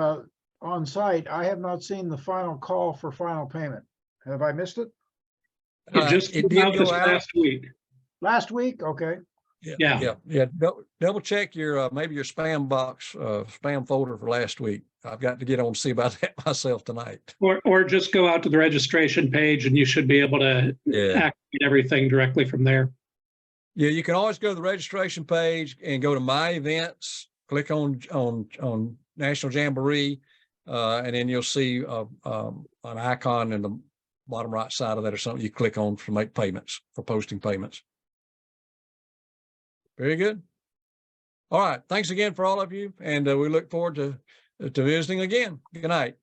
on site, I have not seen the final call for final payment. Have I missed it? It just it came out did go this out last week. Last week? Okay. Yeah. Double check your maybe your spam box, spam folder for last week. I've got to get on to see about that myself tonight. Or just go out to the registration page and you should be able to activate everything directly from there. Yeah, you can always go to the registration page and go to My Events, click on National Jamboree, and then you'll see an icon in the bottom right side of that or something you click on to make payments, for posting payments. Very good. All right. Thanks again for all of you. And we look forward to visiting again. Good night.